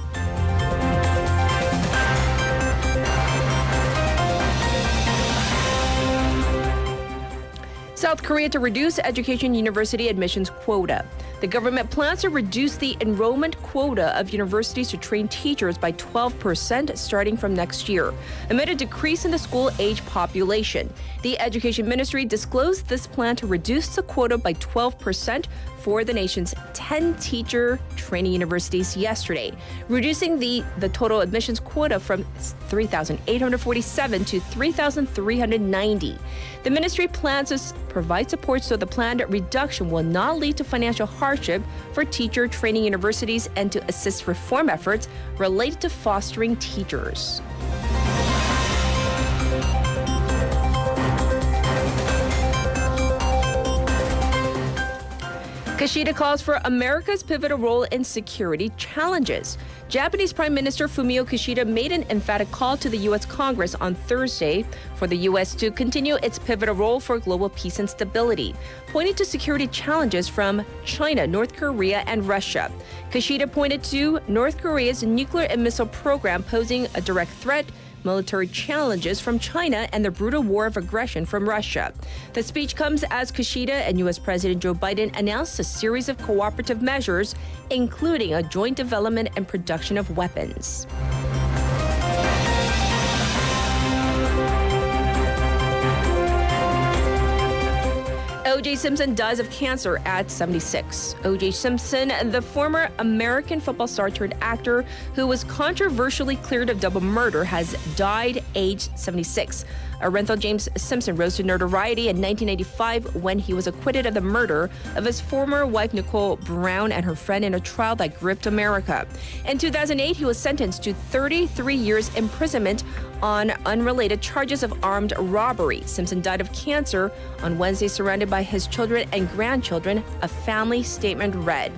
South Korea to reduce education university admissions quota. The government plans to reduce the enrollment quota of universities to train teachers by 12% starting from next year, amid a decrease in the school age population. The Education Ministry disclosed this plan to reduce the quota by 12% for the nation's 10 teacher training universities yesterday, reducing the total admissions quota from 3,847 to 3,390. The ministry plans to provide support so the planned reduction will not lead to financial hardship for teacher training universities and to assist reform efforts related to fostering teachers. Kishida calls for America's pivotal role in security challenges. Japanese Prime Minister Fumio Kishida made an emphatic call to the U.S. Congress on Thursday for the U.S. to continue its pivotal role for global peace and stability, pointing to security challenges from China, North Korea, and Russia. Kishida pointed to North Korea's nuclear and missile program posing a direct threat, military challenges from China, and the brutal war of aggression from Russia. The speech comes as Kishida and U.S. President Joe Biden announced a series of cooperative measures, including a joint development and production of weapons. O.J. Simpson dies of cancer at 76. O.J. Simpson, the former American football star turned actor who was controversially cleared of double murder, has died aged 76. Orenthal James Simpson rose to notoriety in 1985 when he was acquitted of the murder of his former wife Nicole Brown and her friend in a trial that gripped America. In 2008, he was sentenced to 33 years imprisonment on unrelated charges of armed robbery. Simpson died of cancer on Wednesday, surrounded by his children and grandchildren, a family statement read.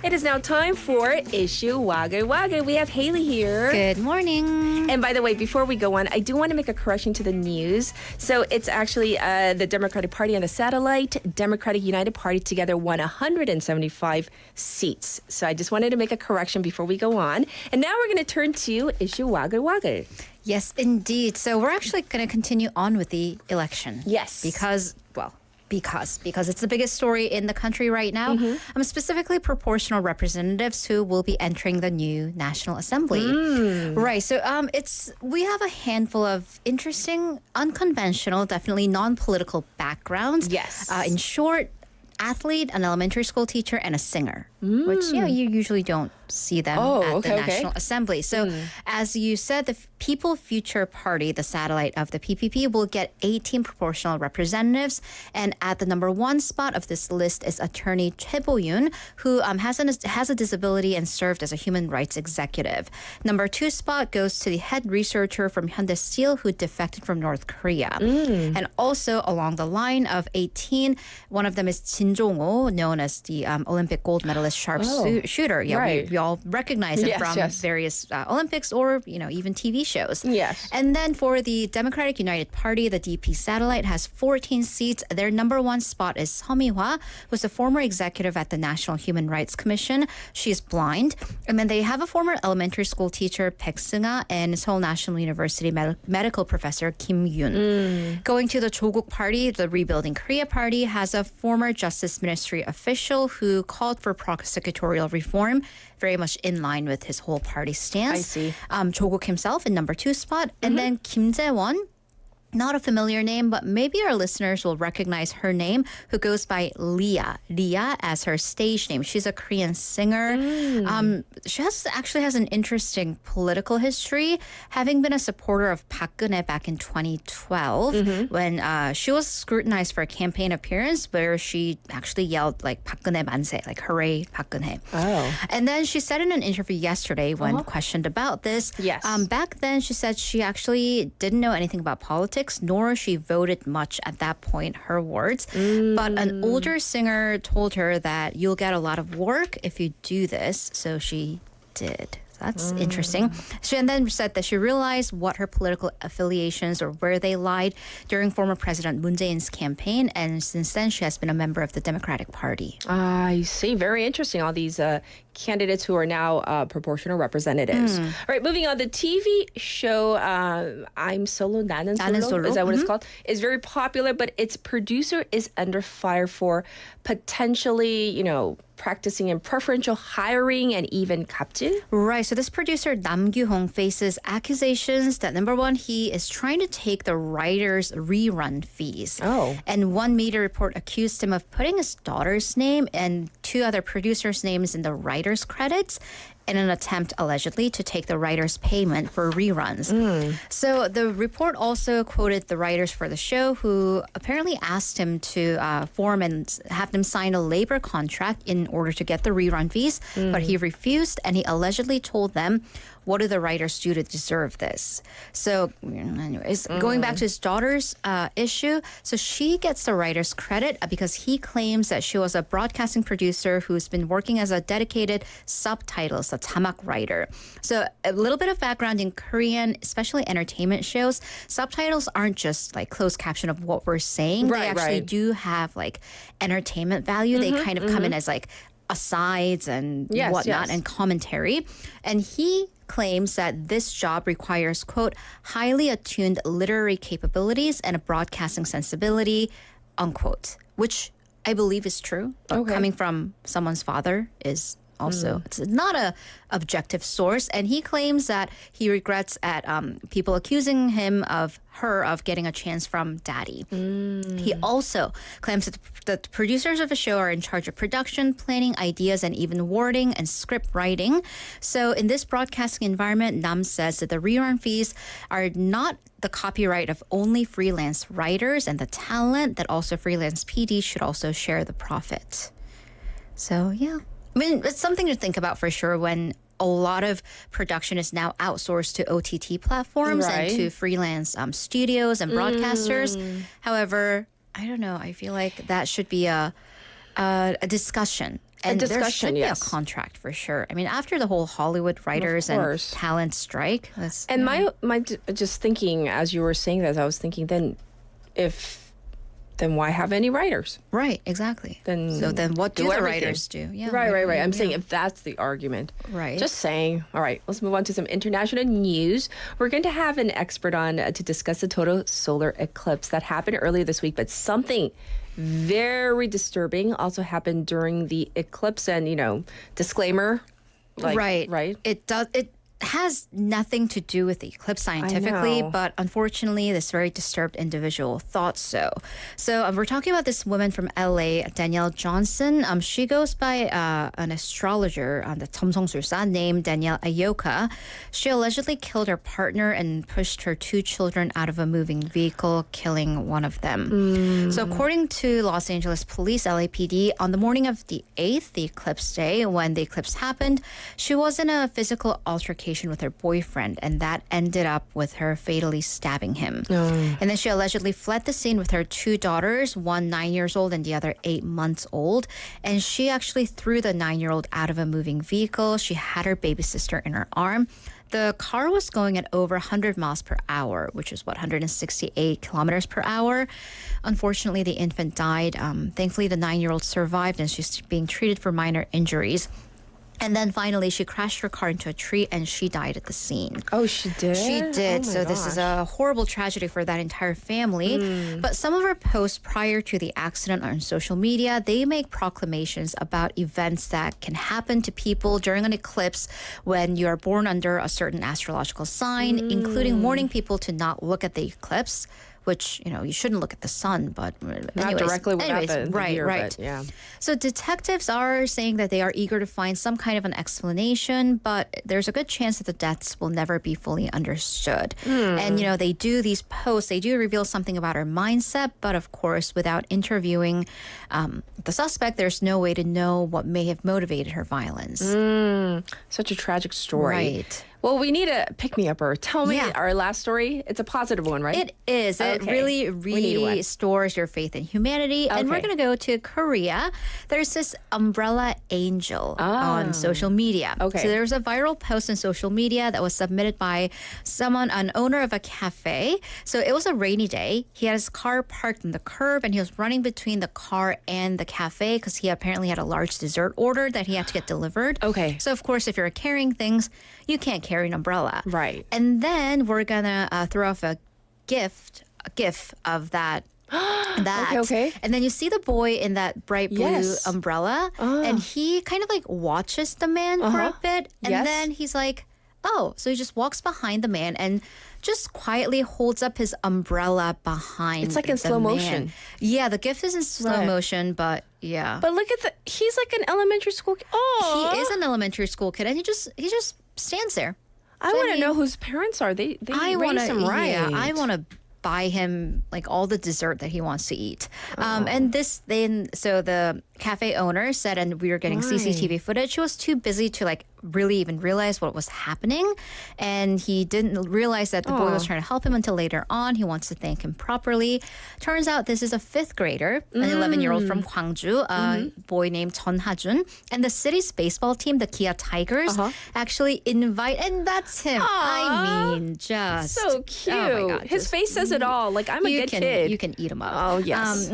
It is now time for Issue Wagelwaggel. We have Haley here. Good morning. And by the way, before we go on, I do want to make a correction to the news. So it's actually the Democratic Party and the Satellite Democratic United Party together won 175 seats. So I just wanted to make a correction before we go on. And now we're going to turn to Issue Wagelwaggel. Yes, indeed. So we're actually going to continue on with the election. Yes. Because it's the biggest story in the country right now. Specifically proportional representatives who will be entering the new National Assembly. Right. So we have a handful of interesting, unconventional, definitely non-political backgrounds. Yes. In short, athlete, an elementary school teacher, and a singer, which you usually don't see them at the National Assembly. So as you said, the People Future Party, the satellite of the PPP, will get 18 proportional representatives. And at the number one spot of this list is attorney Choi Bo-yoon, who has a disability and served as a human rights executive. Number two spot goes to the head researcher from Hyundai Steel, who defected from North Korea. And also along the line of 18, one of them is Jin Jong-ho, known as the Olympic gold medalist sharpshooter. Yeah, right. we all recognize him from various Olympics or even TV shows. Yes. And then for the Democratic United Party, the DP satellite has 14 seats. Their number one spot is Seo Mi-hwa, who's a former executive at the National Human Rights Commission. She's blind. And then they have a former elementary school teacher, Baek Seung-ha, and Seoul National University medical professor, Kim Yoon. Going to the Joguk Party, the Rebuilding Korea Party has a former Justice Ministry official who called for prosecutorial reform, very much in line with his whole party stance. I see. Joguk himself in number two spot. And then Kim Jae-won, not a familiar name, but maybe our listeners will recognize her name, who goes by Leah as her stage name. She's a Korean singer. She actually has an interesting political history, having been a supporter of Park Geun-hye back in 2012 when she was scrutinized for a campaign appearance where she actually yelled like Park Geun-hye 만세, like hooray Park Geun-hye. Oh. And then she said in an interview yesterday when questioned about this, back then she said she actually didn't know anything about politics, nor she voted much at that point, her words. But an older singer told her that you'll get a lot of work if you do this. So she did. That's interesting. She then said that she realized what her political affiliations or where they lied during former President Moon Jae-in's campaign, and since then she has been a member of the Democratic Party. I see. Very interesting. All these candidates who are now proportional representatives. All right, moving on. The TV show I'm Solo, 나는 Solo, is that what it's called? Is very popular, but its producer is under fire for potentially, practicing in preferential hiring and even 갑질? Right. So this producer, Nam Gyu-hong, faces accusations that, number one, he is trying to take the writers' rerun fees. Oh. And one media report accused him of putting his daughter's name and two other producers' names in the writer's credits in an attempt, allegedly, to take the writers' payment for reruns. So the report also quoted the writers for the show who apparently asked him to form and have them sign a labor contract in order to get the rerun fees, but he refused, and he allegedly told them, what do the writers do to deserve this? So anyways, going back to his daughter's issue, so she gets the writer's credit because he claims that she was a broadcasting producer who's been working as a dedicated subtitles, a 자막 writer. So a little bit of background in Korean, especially entertainment shows, subtitles aren't just like closed caption of what we're saying. They actually do have like entertainment value. They kind of come in as like asides and whatnot and commentary. And he claims that this job requires, quote, highly attuned literary capabilities and a broadcasting sensibility, unquote, which I believe is true. But coming from someone's father is also, it's not a objective source. And he claims that he regrets at people accusing him of her of getting a chance from daddy. He also claims that the producers of the show are in charge of production, planning, ideas, and even wording and script writing. So in this broadcasting environment, Nam says that the rerun fees are not the copyright of only freelance writers, and the talent that also freelance PDs should also share the profit. So yeah. I mean, it's something to think about for sure when a lot of production is now outsourced to OTT platforms and to freelance studios and broadcasters. However, I don't know. I feel like that should be a discussion. And there should be a contract for sure. I mean, after the whole Hollywood writers and talent strike. And my just thinking, as you were saying that, I was thinking, then why have any writers? Right, exactly. So then what do the writers do? Yeah, right. I'm saying if that's the argument. Right. Just saying. All right, let's move on to some international news. We're going to have an expert on to discuss the total solar eclipse that happened earlier this week, but something very disturbing also happened during the eclipse. And, disclaimer. Right. It has nothing to do with the eclipse scientifically, but unfortunately, this very disturbed individual thought so. So we're talking about this woman from LA, Danielle Johnson. She goes by an astrologer, the 점성술사, named Danielle Ayoka. She allegedly killed her partner and pushed her two children out of a moving vehicle, killing one of them. So according to Los Angeles Police, LAPD, on the morning of the 8th, the eclipse day, when the eclipse happened, she was in a physical altercation with her boyfriend, and that ended up with her fatally stabbing him. And then she allegedly fled the scene with her two daughters, one 9 years old and the other 8 months old. And she actually threw the 9-year-old out of a moving vehicle. She had her baby sister in her arm. The car was going at over 100 miles per hour, which is 168 kilometers per hour. Unfortunately, the infant died. Thankfully, the 9-year-old survived, and she's being treated for minor injuries. And then finally, she crashed her car into a tree and she died at the scene. Oh, she did? She did. So this is a horrible tragedy for that entire family. But some of her posts prior to the accident on social media, they make proclamations about events that can happen to people during an eclipse when you are born under a certain astrological sign, including warning people to not look at the eclipse, which, you shouldn't look at the sun, but not directly without the year, right. But yeah. So detectives are saying that they are eager to find some kind of an explanation, but there's a good chance that the deaths will never be fully understood. And, they do these posts, they do reveal something about her mindset, but of course, without interviewing the suspect, there's no way to know what may have motivated her violence. Such a tragic story. Right. Well, we need a pick-me-upper. Tell me our last story. It's a positive one, right? It is. It really restores your faith in humanity. And we're going to go to Korea. There's this umbrella angel on social media. So there's a viral post on social media that was submitted by an owner of a cafe. So it was a rainy day. He had his car parked on the curb, and he was running between the car and the cafe because he apparently had a large dessert order that he had to get delivered. So, of course, if you're carrying things, you can't carry an umbrella. Right. And then we're going to throw off a GIF of that. Okay. And then you see the boy in that bright blue umbrella, and he kind of like watches the man for a bit, and then he's like, oh, so he just walks behind the man and just quietly holds up his umbrella behind. It's like in the slow man. motion. Yeah, the gift is in slow Right. motion, but yeah. But look at he's like an elementary school kid. Oh, He is an elementary school kid, and he just stands there. I want to know whose parents are. They raised him right. Yeah, I want to buy him like all the dessert that he wants to eat. And so the cafe owner said, and we were getting CCTV footage. He was too busy to like really even realize what was happening, and he didn't realize that the boy was trying to help him until later on. He wants to thank him properly. Turns out this is a 5th grader, an 11-year-old from Gwangju, a boy named Jeon Ha-jun, and the city's baseball team, the KIA타이거즈, actually invite, and that's him. I mean, just so cute. Oh my God, His face says it all. Like, I'm a good kid. You can eat him up. Oh yes.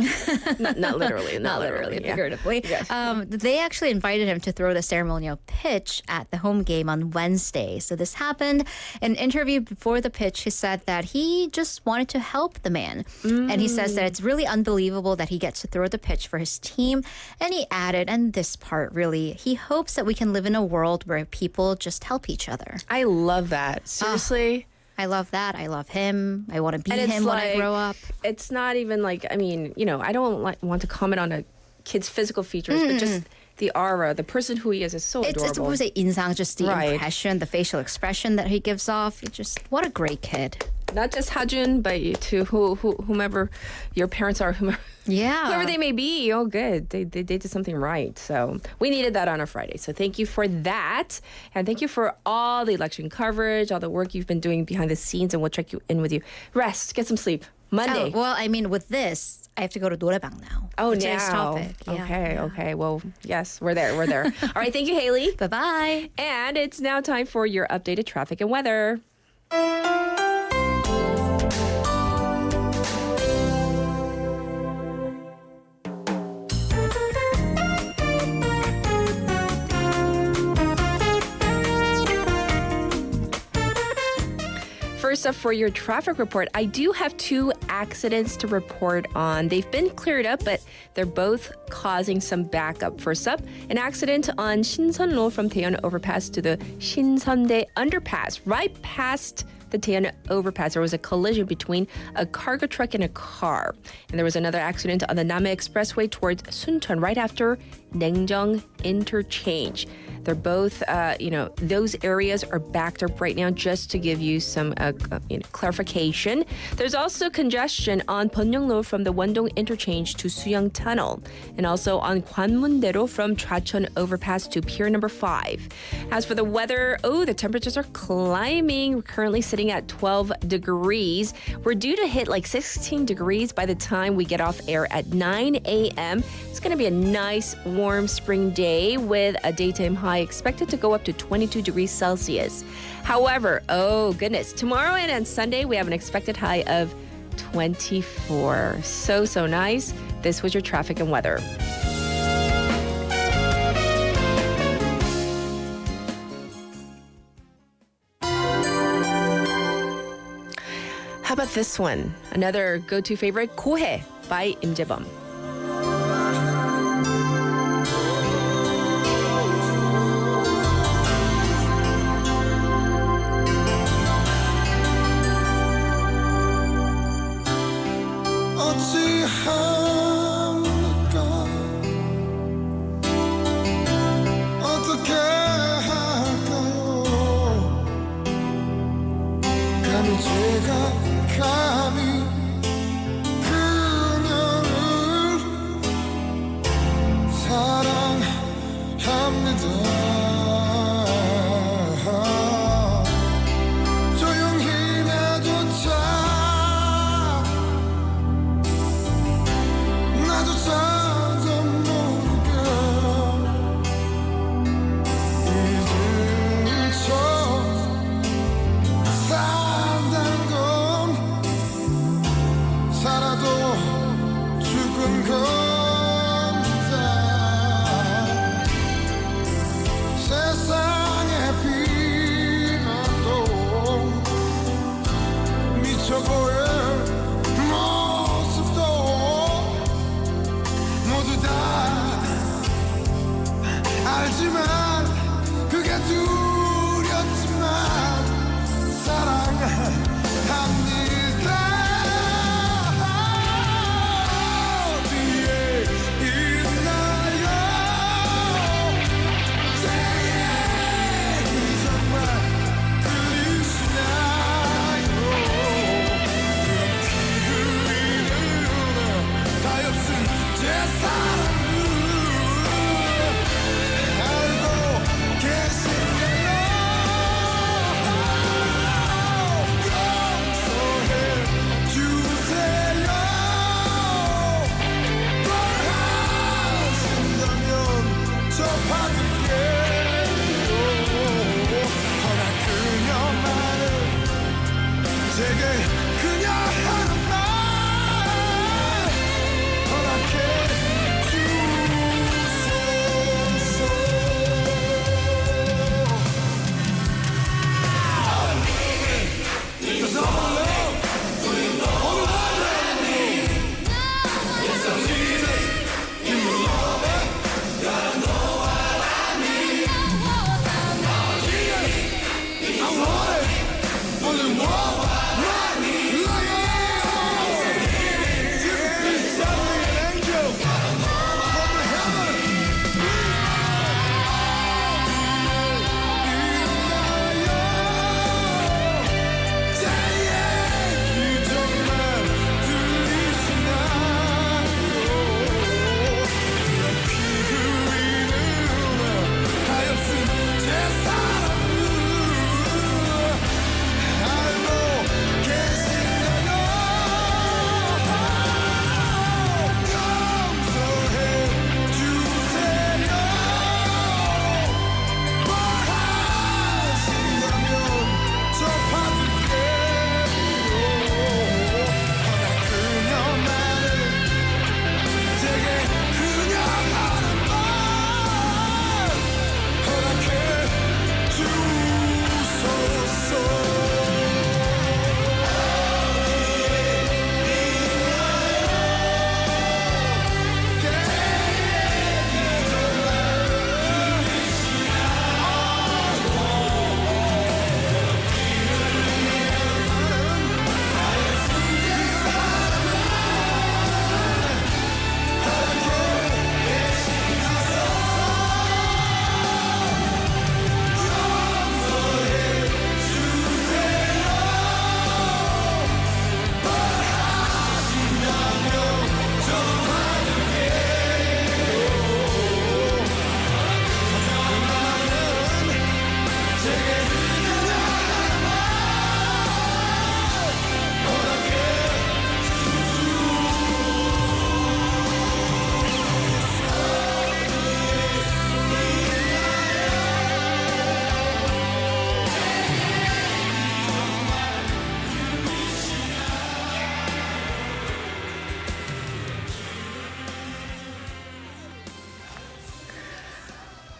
not literally. Not literally, yeah. figuratively. Yes. They actually invited him to throw the ceremonial pitch at the home game on Wednesday. So this happened. In an interview before the pitch, he said that he just wanted to help the man. And he says that it's really unbelievable that he gets to throw the pitch for his team. And he added, and this part really, he hopes that we can live in a world where people just help each other. I love that. Seriously. I love that. I love him. I want to be And it's him when I like, grow up. It's not even like, I mean, I don't want to comment on a kid's physical features, but just the aura, the person who he is so adorable. It's what was it, 인상, just the impression, the facial expression that he gives off. What a great kid. Not just Ha-jun, but to whomever your parents are, whoever they may be. Oh, good. They did something right. So we needed that on a Friday. So thank you for that. And thank you for all the election coverage, all the work you've been doing behind the scenes, and we'll check you in with you. Rest, get some sleep. Monday. Oh, well, I mean, with this, I have to go to 노래방 now. Oh, for today's now. topic. Yeah. Okay. Well, yes, we're there. All right, thank you, Haley. Bye-bye. And it's now time for your updated traffic and weather. First up for your traffic report, I do have 2 accidents to report on. They've been cleared up, but they're both causing some backup. First up, an accident on Shinseonro from Daeyeon Overpass to the Shinseondae Underpass. Right past the Daeyeon Overpass, there was a collision between a cargo truck and a car. And there was another accident on the Namhae Expressway towards Suncheon right after Naengjeong Interchange. They're both, those areas are backed up right now, just to give you some clarification. There's also congestion on Byeongno from the Wondong Interchange to Suyang Tunnel, and also on Gwanmun-daero from Chwacheon Overpass to Pier number 5. As for the weather, the temperatures are climbing. We're currently sitting at 12 degrees. We're due to hit like 16 degrees by the time we get off air at 9 a.m. It's going to be a nice, warm spring day with a daytime high expected to go up to 22 degrees Celsius. However, oh goodness, tomorrow and on Sunday, we have an expected high of 24. So nice. This was your traffic and weather. How about this one? Another go-to favorite, 고해 by 임재범. 어떻게 할까요? 감히 제가 감히 그녀를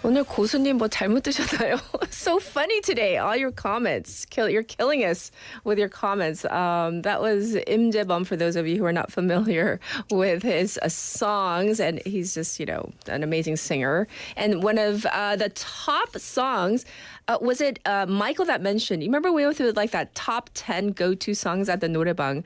오늘 고수님 뭐 잘못 드셨나요? So funny today. All your comments. You're killing us with your comments. That was Im Jae-bum, for those of you who are not familiar with his songs. And he's just, an amazing singer. And one of the top songs, was it Michael that mentioned? You remember we went through like that top 10 go-to songs at the 노래방?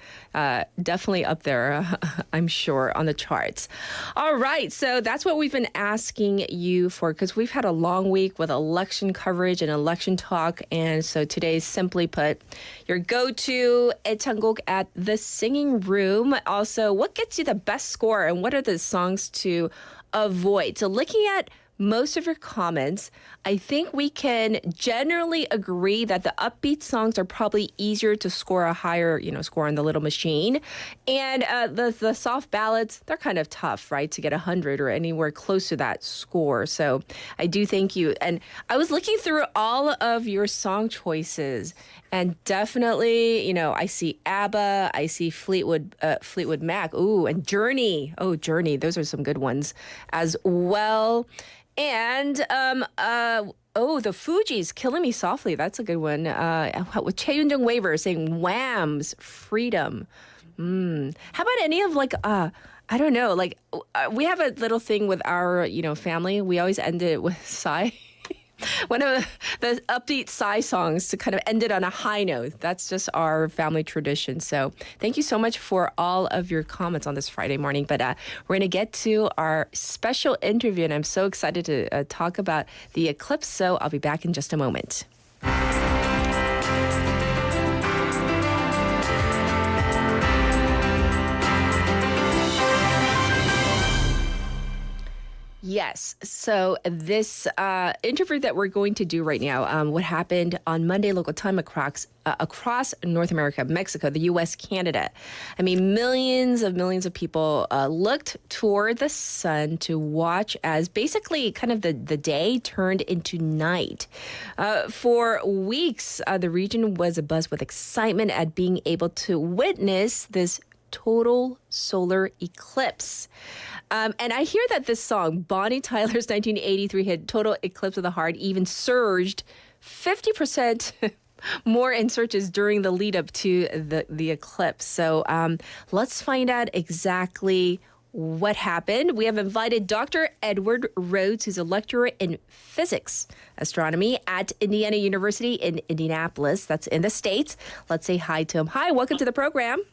Definitely up there, I'm sure, on the charts. All right, so that's what we've been asking you for, because we've had a long week with election coverage and election talk. And so today, simply put, your go-to 애창곡 at the singing room. Also, what gets you the best score and what are the songs to avoid? So looking at most of your comments, I think we can generally agree that the upbeat songs are probably easier to score a higher, score on the little machine. And the soft ballads, they're kind of tough, right, to get 100 or anywhere close to that score. So I do thank you. And I was looking through all of your song choices, and definitely, I see ABBA, I see Fleetwood Mac, ooh, and Journey. Oh, Journey, those are some good ones as well. And the Fugees, Killing Me Softly. That's a good one. With Chae Yun-jung Waver saying Wham's Freedom. How about any of I don't know, we have a little thing with our, family. We always end it with Psy. One of the upbeat Psy songs to kind of end it on a high note. That's just our family tradition. So thank you so much for all of your comments on this Friday morning. But we're going to get to our special interview, and I'm so excited to talk about the Eclipse. So I'll be back in just a moment. Yes. So this interview that we're going to do right now, what happened on Monday local time across North America, Mexico, the U.S., Canada. I mean, millions of people looked toward the sun to watch as basically kind of the day turned into night. For weeks, the region was abuzz with excitement at being able to witness this total solar eclipse. And I hear that this song, Bonnie Tyler's 1983 hit Total Eclipse of the Heart, even surged 50% more in searches during the lead up to the eclipse. So let's find out exactly what happened. We have invited Dr. Edward Rhoads, who's a lecturer in physics astronomy at Indiana University in Indianapolis. That's in the States. Let's say hi to him. Hi, welcome to the program.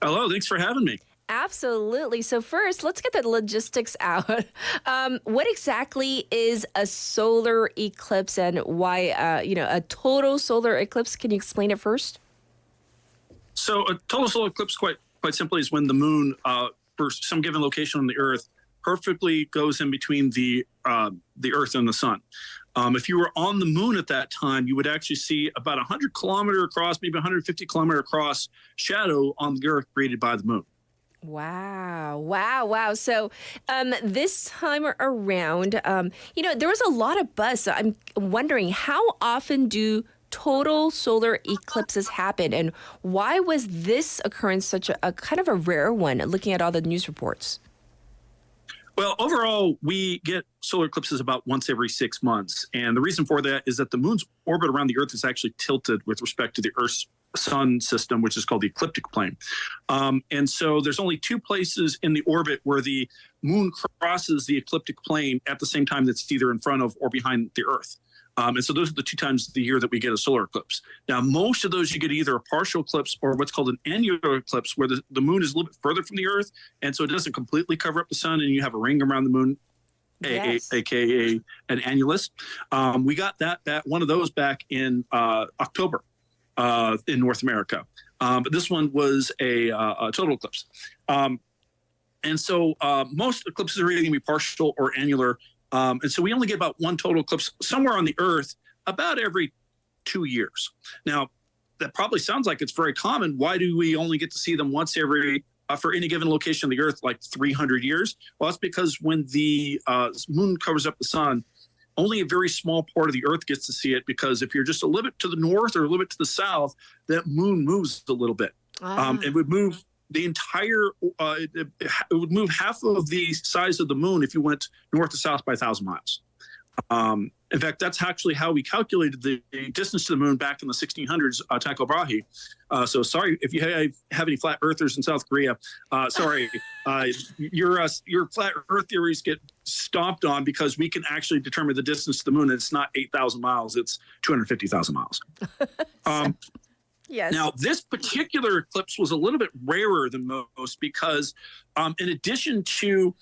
Hello, thanks for having me. Absolutely. So first, let's get the logistics out. What exactly is a solar eclipse and why, a total solar eclipse? Can you explain it first? So a total solar eclipse, quite simply, is when the moon, for some given location on the Earth, perfectly goes in between the Earth and the sun. If you were on the moon at that time, you would actually see about 100 kilometer across, maybe 150 kilometer across shadow on the Earth created by the moon. Wow. So this time around, there was a lot of buzz. So I'm wondering, how often do total solar eclipses happen? And why was this occurrence such a kind of a rare one, looking at all the news reports? Well, overall, we get solar eclipses about once every 6 months. And the reason for that is that the moon's orbit around the Earth is actually tilted with respect to the Earth's sun system, which is called the ecliptic plane. And so there's only two places in the orbit where the moon crosses the ecliptic plane at the same time that's either in front of or behind the Earth. And so those are the two times of the year that we get a solar eclipse. Now, most of those you get either a partial eclipse or what's called an annular eclipse, where the moon is a little bit further from the Earth, and so it doesn't completely cover up the sun, and you have a ring around the moon, aka an annulus. We got that one of those back in October in North America, but this one was a total eclipse. And so most eclipses are either going to be partial or annular. And so we only get about one total eclipse somewhere on the Earth about every 2 years. Now, that probably sounds like it's very common. Why do we only get to see them once every, for any given location on the Earth, like 300 years? Well, that's because when the moon covers up the sun, only a very small part of the Earth gets to see it, because if you're just a little bit to the north or a little bit to the south, that moon moves a little bit. It would move the entire, it would move half of the size of the moon if you went north to south by 1,000 miles. In fact, that's actually how we calculated the distance to the moon back in the 1600s, Tycho Brahe. So sorry if you have any flat earthers in South Korea. Sorry, your flat earth theories get stomped on because we can actually determine the distance to the moon. And it's not 8,000 miles, it's 250,000 miles. Yes. Now, this particular eclipse was a little bit rarer than most because in addition to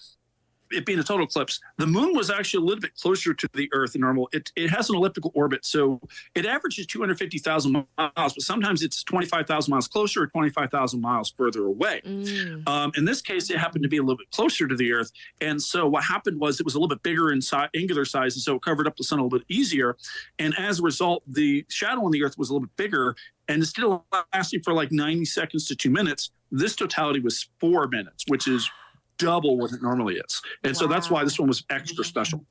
it being a total eclipse, the moon was actually a little bit closer to the Earth than normal. It has an elliptical orbit, so it averages 250,000 miles, but sometimes it's 25,000 miles closer or 25,000 miles further away. In this case, it happened to be a little bit closer to the Earth, and so what happened was it was a little bit bigger in angular size, and so it covered up the sun a little bit easier, and as a result, the shadow on the Earth was a little bit bigger, and instead of lasting for like 90 seconds to 2 minutes, this totality was 4 minutes, which is double what it normally is. And so that's why this one was extra special.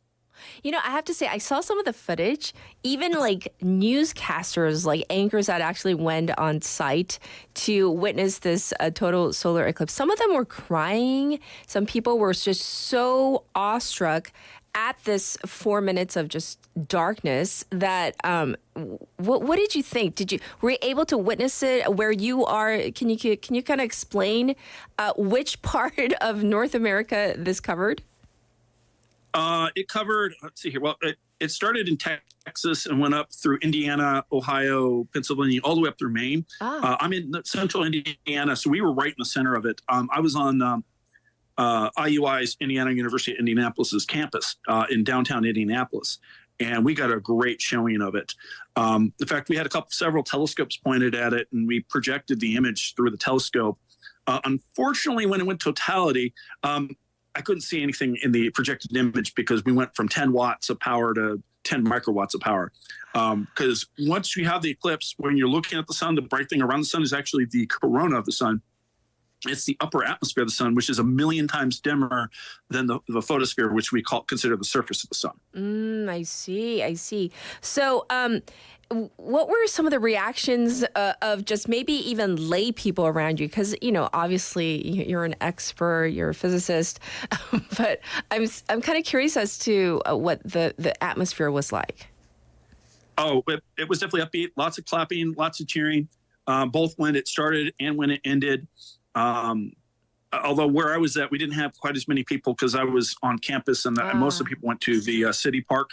You know, I have to say, I saw some of the footage, even like newscasters, like anchors that actually went on site to witness this total solar eclipse. Some of them were crying. Some people were just so awestruck at this 4 minutes of just darkness that what did you think? Were you able to witness it where you are? Can you kind of explain which part of North America this covered? It covered, let's see here. Well, it started in Texas and went up through Indiana, Ohio, Pennsylvania, all the way up through Maine. I'm in central Indiana, so we were right in the center of it. I was on IUI's Indiana University of Indianapolis's campus in downtown Indianapolis, and we got a great showing of it. In fact, we had several telescopes pointed at it, and we projected the image through the telescope. Unfortunately, when it went totality, I couldn't see anything in the projected image because we went from 10 watts of power to 10 microwatts of power. Because once you have the eclipse, when you're looking at the sun, the bright thing around the sun is actually the corona of the sun. It's the upper atmosphere of the sun, which is 1,000,000 times dimmer than the photosphere, which we consider the surface of the sun. I see. So what were some of the reactions of just maybe even lay people around you? Because, you know, obviously you're an expert, you're a physicist, but I'm kind of curious as to what the atmosphere was like. Oh, it was definitely upbeat, lots of clapping, lots of cheering, both when it started and when it ended. Although where I was at, we didn't have quite as many people because I was on campus and most of the people went to the city park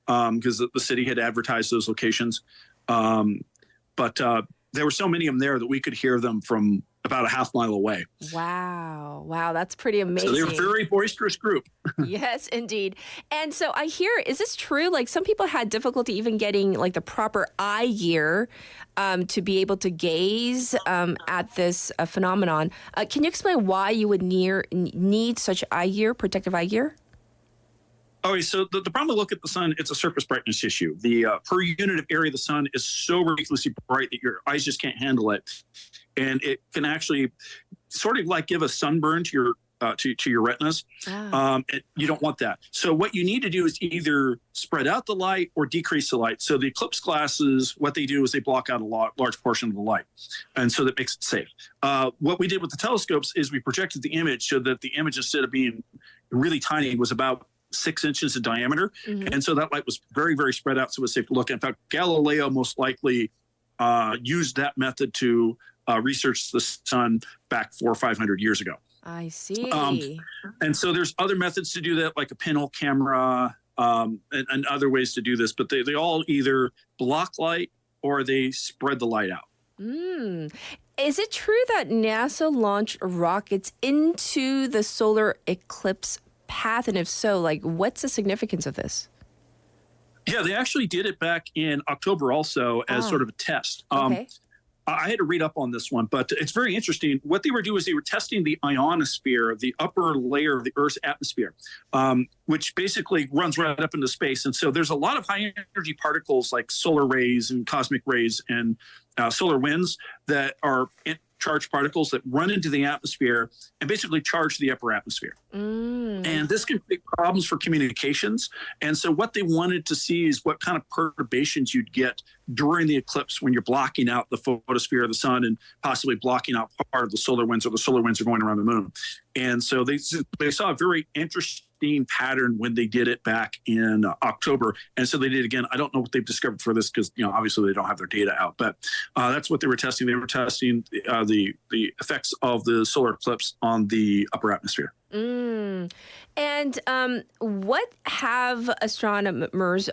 because the city had advertised those locations. But there were so many of them there that we could hear them from about a half mile away. Wow, that's pretty amazing. So they were a very boisterous group. Yes, indeed. And so I hear, is this true? Like some people had difficulty even getting like the proper eye gear to be able to gaze at this phenomenon. Can you explain why you would need such eye gear, protective eye gear? Okay, so the problem to look at the sun, it's a surface brightness issue. The per unit of area of the sun is so ridiculously bright that your eyes just can't handle it. And it can actually sort of like give a sunburn to your retinas. You don't want that. So what you need to do is either spread out the light or decrease the light. So the eclipse glasses, what they do is they block out a large portion of the light. And so that makes it safe. What we did with the telescopes is we projected the image so that the image, instead of being really tiny, was about 6 inches in diameter. And so that light was very, very spread out, so it was safe to look at. In fact, Galileo most likely used that method to research the sun back 400 or 500 years ago. I see. And so there's other methods to do that, like a pinhole camera and other ways to do this, but they all either block light or they spread the light out. Is it true that NASA launched rockets into the solar eclipse path? And if so, like, what's the significance of this? Yeah, they actually did it back in October also as sort of a test. Okay. I had to read up on this one, but it's very interesting. What they were doing is they were testing the ionosphere, the upper layer of the Earth's atmosphere, which basically runs right up into space. And so there's a lot of high energy particles like solar rays and cosmic rays and solar winds that are charged particles that run into the atmosphere and basically charge the upper atmosphere. And this can create problems for communications. And so what they wanted to see is what kind of perturbations you'd get during the eclipse when you're blocking out the photosphere of the sun and possibly blocking out part of the solar winds, or the solar winds are going around the moon. And so they saw a very interesting sustained pattern when they did it back in October. And so they did again. I don't know what they've discovered for this because, obviously they don't have their data out, but that's what they were testing. They were testing the effects of the solar eclipse on the upper atmosphere. And what have astronomers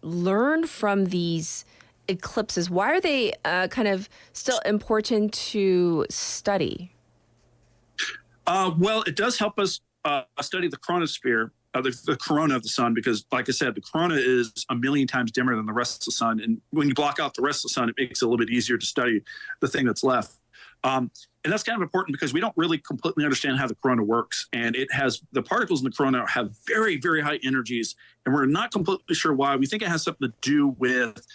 learned from these eclipses? Why are they kind of still important to study? Well, it does help us study the chronosphere, the corona of the sun, because, like I said, the corona is a million times dimmer than the rest of the sun. And when you block out the rest of the sun, it makes it a little bit easier to study the thing that's left. And that's kind of important because we don't really completely understand how the corona works. And the particles in the corona have very, very high energies, and we're not completely sure why. We think it has something to do with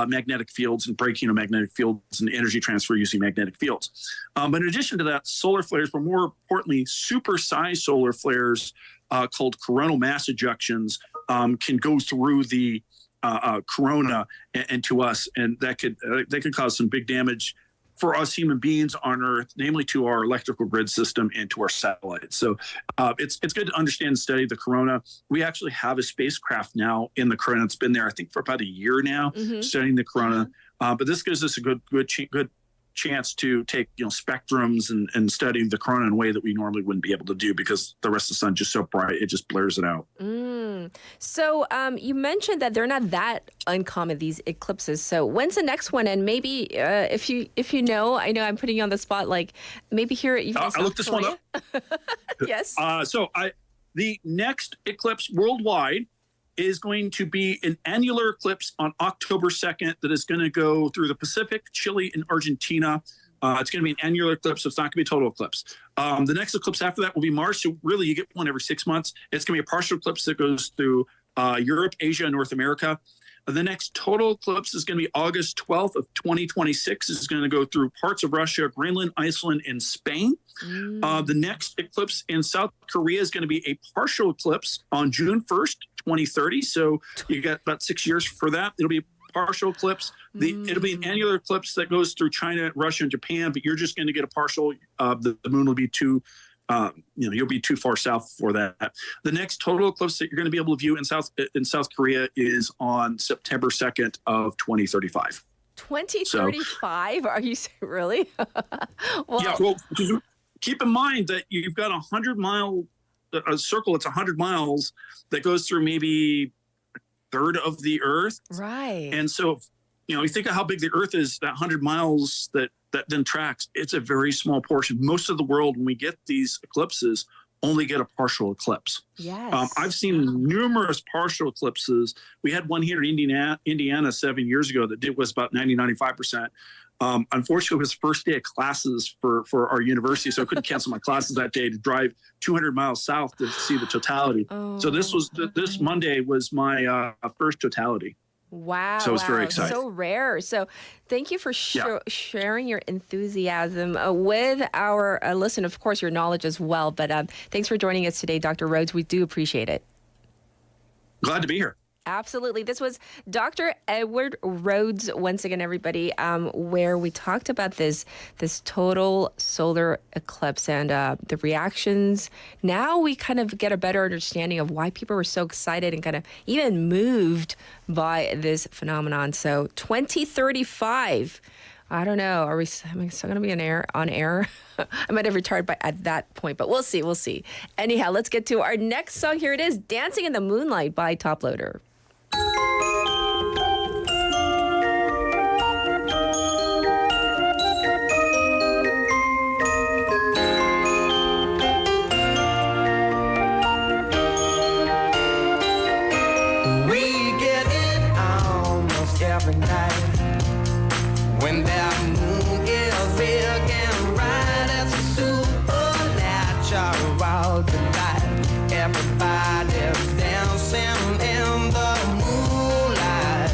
magnetic fields and breaking of magnetic fields and energy transfer using magnetic fields. But in addition to that, solar flares, but more importantly, supersized solar flares called coronal mass ejections can go through the corona and to us, and that could cause some big damage for us human beings on Earth, namely to our electrical grid system and to our satellites. So it's good to understand and study the corona. We actually have a spacecraft now in the corona. It's been there, I think, for about a year now, studying the corona. But this gives us a good chance to take spectrums and study the corona in a way that we normally wouldn't be able to do because the rest of the sun is just so bright, it just blurs it out. So you mentioned that they're not that uncommon, these eclipses. So when's the next one? And maybe if you know, I know I'm putting you on the spot, like maybe here at I looked this one up. Yes. The next eclipse worldwide is going to be an annular eclipse on October 2nd that is going to go through the Pacific, Chile, and Argentina. It's going to be an annular eclipse, so it's not going to be a total eclipse. The next eclipse after that will be Mars, so really you get one every 6 months. It's going to be a partial eclipse that goes through Europe, Asia, and North America. The next total eclipse is going to be August 12th of 2026. It's going to go through parts of Russia, Greenland, Iceland, and Spain. The next eclipse in South Korea is going to be a partial eclipse on June 1st, 2030. So you got about 6 years for that. It'll be a partial eclipse. It'll be an annular eclipse that goes through China, Russia, and Japan, but you're just going to get a partial. The moon will be too you'll be too far south for that. The next total eclipse that you're going to be able to view in South Korea is on September 2nd of 2035. 2035? Are you really? Well, keep in mind that you've got a circle that's 100 miles that goes through maybe a third of the Earth. Right. And so, you think of how big the Earth is, that 100 miles that then tracks, it's a very small portion. Most of the world, when we get these eclipses, only get a partial eclipse. Yes. I've seen numerous partial eclipses. We had one here in Indiana 7 years ago that was about 95%. Unfortunately, it was the first day of classes for our university, so I couldn't cancel my classes that day to drive 200 miles south to see the totality. So this Monday was my first totality. Wow. So it's very exciting. So rare. So thank you for sharing your enthusiasm with our listeners, of course, your knowledge as well. But thanks for joining us today, Dr. Rhoads. We do appreciate it. Glad to be here. Absolutely. This was Dr. Edward Rhoads, once again, everybody, where we talked about this total solar eclipse and the reactions. Now we kind of get a better understanding of why people were so excited and kind of even moved by this phenomenon. So 2035, I don't know. Am I still going to be on air? I might have retired at that point, but we'll see. We'll see. Anyhow, let's get to our next song. Here it is, Dancing in the Moonlight by Top Loader. We get it almost every night when that moon is big and bright. It's a supernatural delight. Everybody's dancing in the moonlight.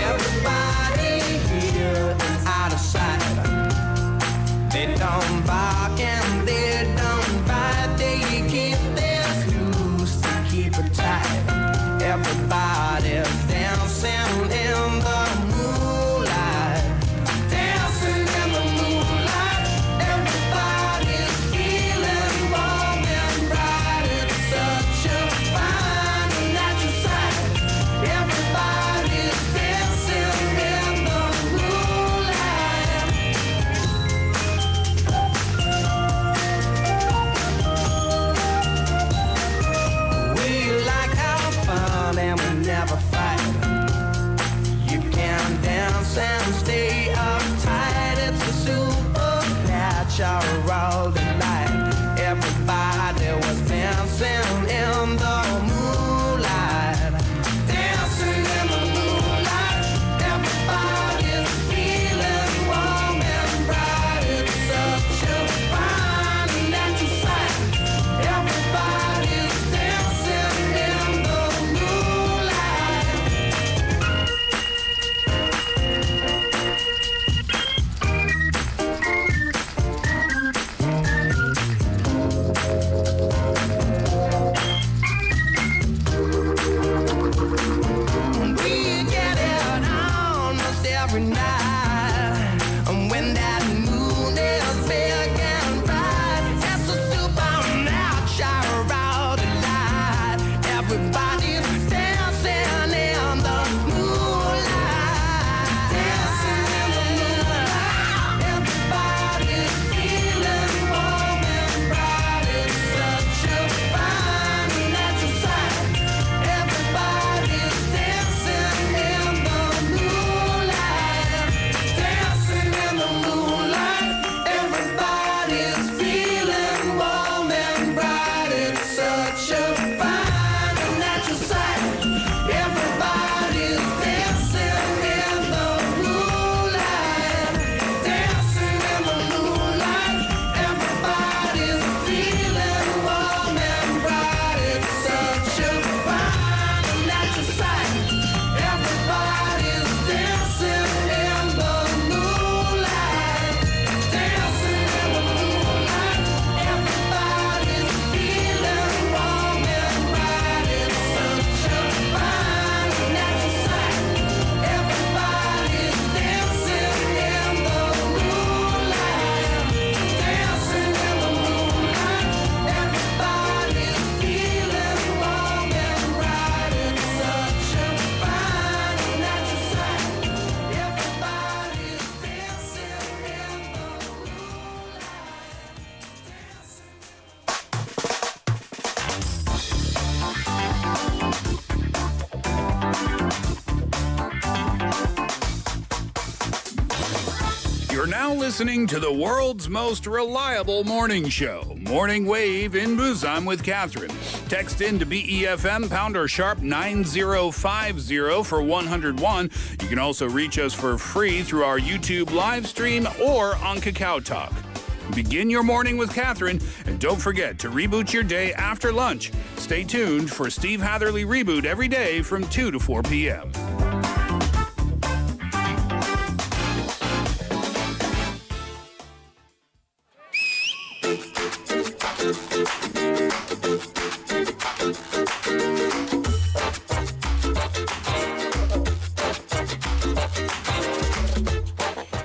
Everybody here is out of sight. They don't bark and they don't bite. They keep their loose to keep it tight. now listening to the world's most reliable morning show, Morning Wave in Busan with Catherine. Text in to BEFM #9050 for 101. You can also reach us for free through our YouTube live stream or on Kakao Talk. Begin your morning with Catherine, and don't forget to reboot your day after lunch. Stay tuned for Steve Hatherley Reboot every day from 2 to 4 p.m.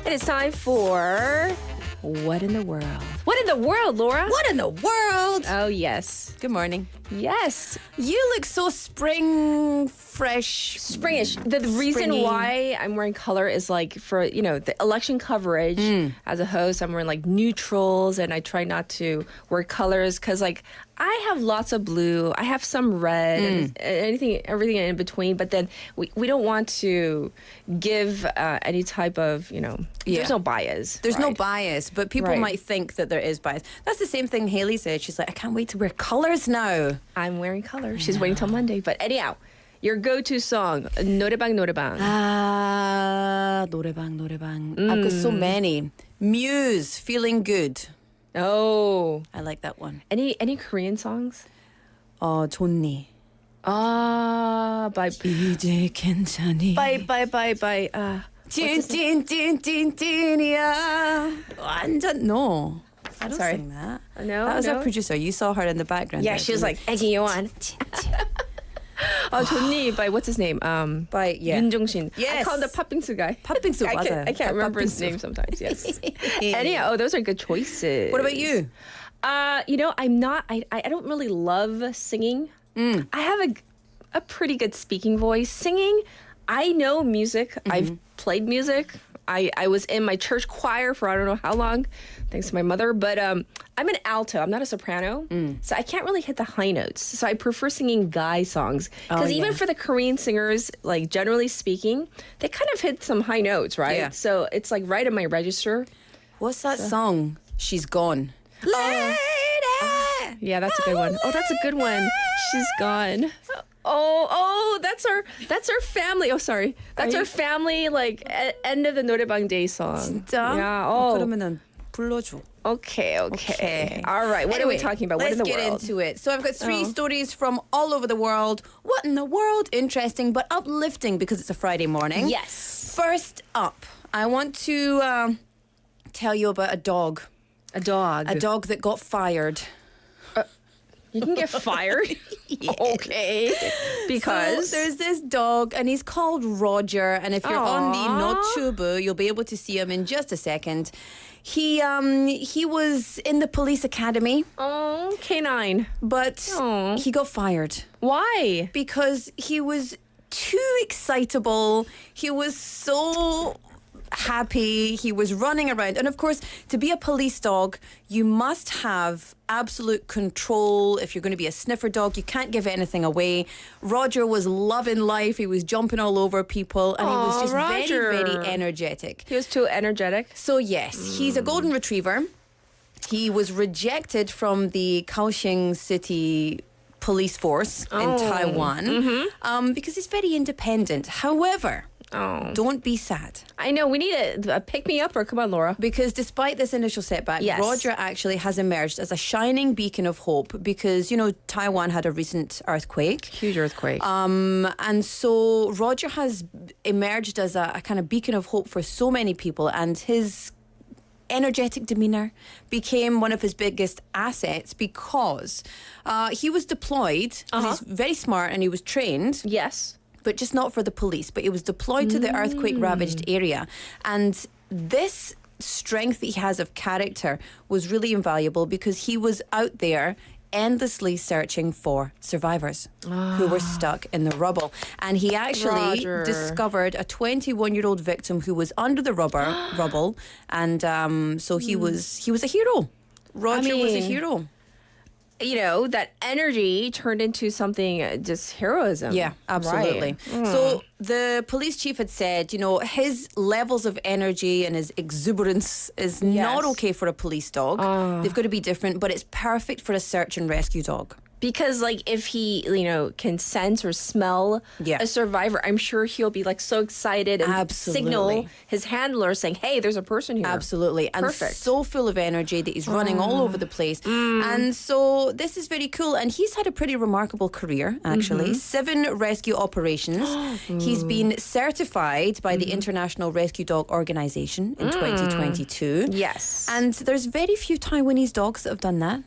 It is time for What in the World? What in the world, Laura? What in the world? Oh, yes. Good morning. Yes. You look so spring fresh. Springish. The reason Springy. why I'm wearing color is like for, the election coverage as a host, I'm wearing like neutrals and I try not to wear colors because I have lots of blue. I have some red and everything in between. But then we don't want to give any type of, there's no bias. There's no right? bias, but people might think that there is bias. That's the same thing Haley said. She's like, I can't wait to wear colors now. I'm wearing color. She's waiting till Monday. But anyhow, your go-to song, 노래방. 노래방. I've got so many. Muse, Feeling Good. Oh. I like that one. Any Korean songs? 좋니. By 이제 괜찮니. by 찐이야. 완전 no. I don't Sorry. sing that. No, That was no. our producer. You saw her in the background. Yeah, there. she was like egging you on. 좋니 by what's his name? By 윤종신. Yes. I call him the 팥빙수 guy. 팥빙수 I can't remember his name sometimes. Yes. Anyhow, those are good choices. What about you? I'm not. I don't really love singing. I have a pretty good speaking voice. Singing, I know music. I've played music. I was in my church choir for I don't know how long, thanks to my mother. But I'm an alto. I'm not a soprano, so I can't really hit the high notes. So I prefer singing guy songs because even for the Korean singers, like generally speaking, they kind of hit some high notes, right? Yeah. So it's like right in my register. What's that song? She's Gone. Lady. Yeah, that's a good one. Oh, that's a good one. She's gone. Oh, that's our family. Oh, sorry. That's our family end of the 노래방 day song. 진짜? Yeah. 그러면은 불러줘. Okay. All right. What are we talking about? What in the world? Let's get into it. So I've got three stories from all over the world. What in the world? Interesting, but uplifting because it's a Friday morning. Yes. First up, I want to tell you about a dog. A dog. A dog that got fired. You can get fired? Okay. Because? So there's this dog, and he's called Roger. And if you're on the Nochubu, you'll be able to see him in just a second. He was in the police academy. Oh, K9. But he got fired. Why? Because he was too excitable. He was so happy. He was running around. And of course, to be a police dog, you must have absolute control. If you're going to be a sniffer dog, you can't give anything away. Roger was loving life. He was jumping all over people, and he was just Roger. very, very energetic. He was too energetic. So yes, he's a golden retriever. He was rejected from the Kaohsiung City police force in Taiwan because he's very independent. However, don't be sad. I know. We need a pick-me-up, or come on, Laura. Because despite this initial setback, Roger actually has emerged as a shining beacon of hope because, Taiwan had a recent earthquake. Huge earthquake. And so Roger has emerged as a kind of beacon of hope for so many people, and his energetic demeanor became one of his biggest assets because he was deployed. He's very smart and he was trained. Yes. But just not for the police. But he was deployed to the earthquake-ravaged area. And this strength that he has of character was really invaluable because he was out there endlessly searching for survivors who were stuck in the rubble. And he actually discovered a 21-year-old victim who was under the rubble. And so he was a hero. Roger was a hero. That energy turned into something just heroism. Yeah, absolutely. Right. So the police chief had said, his levels of energy and his exuberance is not okay for a police dog. They've got to be different, but it's perfect for a search and rescue dog. Because if he, can sense or smell a survivor, I'm sure he'll be so excited and signal his handler saying, hey, there's a person here. Absolutely. And Perfect. so full of energy that he's running all over the place. And so this is very cool. And he's had a pretty remarkable career, actually. 7 rescue operations. He's been certified by the International Rescue Dog Organization in 2022. Yes. And there's very few Taiwanese dogs that have done that.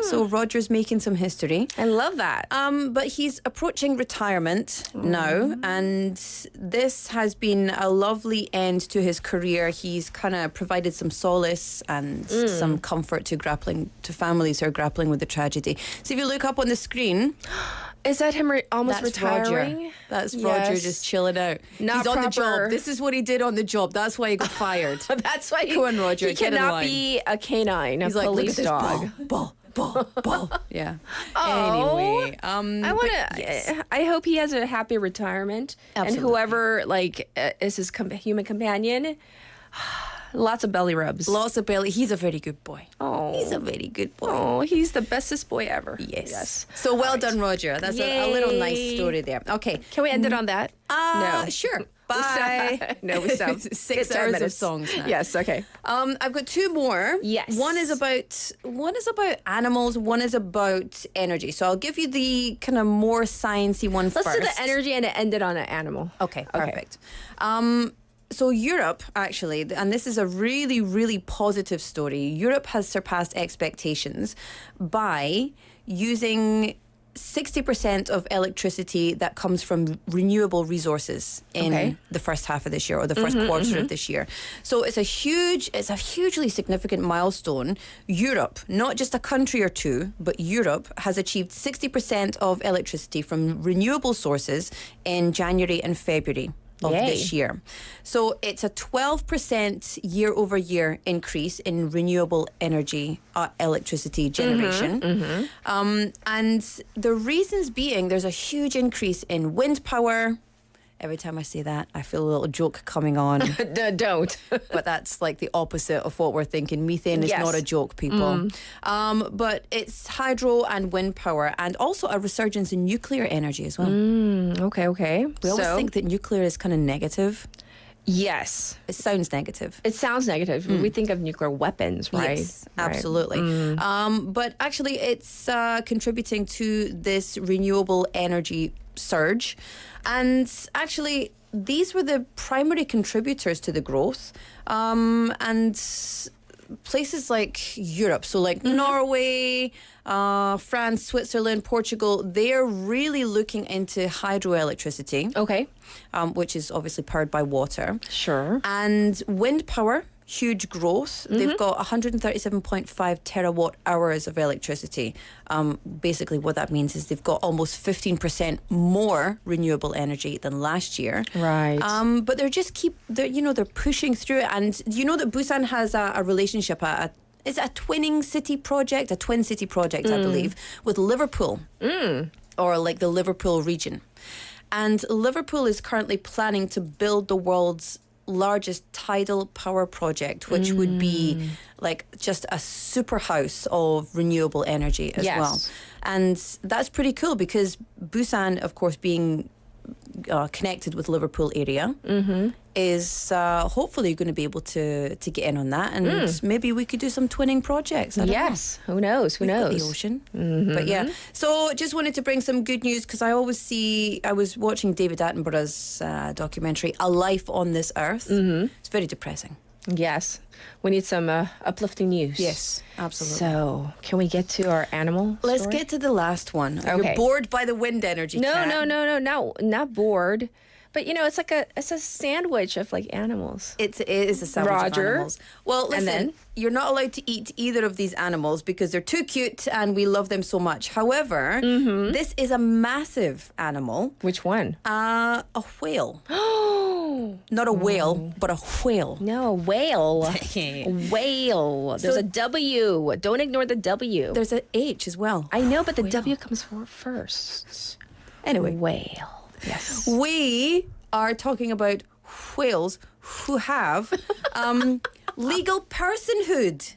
So Roger's making some history. I love that. But he's approaching retirement now, and this has been a lovely end to his career. He's kind of provided some solace and some comfort to families who are grappling with the tragedy. So if you look up on the screen, is that him almost that's retiring? Roger. That's Roger just chilling out. He's on the job. This is what he did on the job. That's why he got fired. That's why Go on, Roger. He get in cannot line. be a canine, He's a like, police look at this dog. ball. Yeah. Oh. Anyway, I want to. I hope he has a happy retirement, Absolutely. and whoever is his human companion. Lots of belly rubs. Lots of belly. He's a very good boy. Oh, he's a very good boy. Oh, he's the bestest boy ever. Yes. So well done, Roger. That's a little nice story there. Okay. Can we end it on that? No. Sure. Bye. No, we still have 6 hours of songs now. Yes, okay. I've got 2 more. Yes. One is about animals, one is about energy. So I'll give you the kind of more sciencey one first. Let's do the energy and end it on an animal. Okay, perfect. So Europe, actually, and this is a really, really positive story. Europe has surpassed expectations by using 60% of electricity that comes from renewable resources in the first half of this year, or the first quarter of this year. So it's a hugely significant milestone. Europe, not just a country or two, but Europe has achieved 60% of electricity from renewable sources in January and February of this year. So it's a 12% year-over-year increase in renewable energy electricity generation. And the reasons being, there's a huge increase in wind power. Every time I say that, I feel a little joke coming on. Don't. But that's like the opposite of what we're thinking. Methane is not a joke, people. But it's hydro and wind power, and also a resurgence in nuclear energy as well. Okay. We always think that nuclear is kind of negative. Yes. It sounds negative. It sounds negative. We think of nuclear weapons, right? Yes, absolutely. But actually, it's contributing to this renewable energy surge. And actually, these were the primary contributors to the growth. And places like Europe, so like Norway, France, Switzerland, Portugal, they're really looking into hydroelectricity. Okay. Which is obviously powered by water. Sure. And wind power, huge growth. They've got 137.5 terawatt hours of electricity. Basically what that means is they've got almost 15% more renewable energy than last year. Right. But they're pushing through it. And you know that Busan has a relationship, it's a twin city project, I believe, with Liverpool, or like the Liverpool region. And Liverpool is currently planning to build the world's largest tidal power project, which would be like just a super house of renewable energy as well. And that's pretty cool because Busan, of course, being connected with Liverpool area, is hopefully going to be able to get in on that, and maybe we could do some twinning projects. I don't know. Who knows? Who We've got knows? the ocean. But yeah, so just wanted to bring some good news because I was watching David Attenborough's documentary, A Life on This Earth. It's very depressing. Yes. We need some uplifting news. Yes, absolutely. So, can we get to our animal Let's story? get to the last one. Okay. You're bored by the wind energy, Kat. No, not bored. But it's like it's a sandwich of like animals. It is a sandwich of animals. Well, listen, you're not allowed to eat either of these animals because they're too cute and we love them so much. However, this is a massive animal. Which one? A whale. Not a whale, but a whale. No, a whale. Whale. There's a W. Don't ignore the W. There's an H as well. I know, but the W comes first. Anyway. Whale. Yes. We are talking about whales who have legal personhood.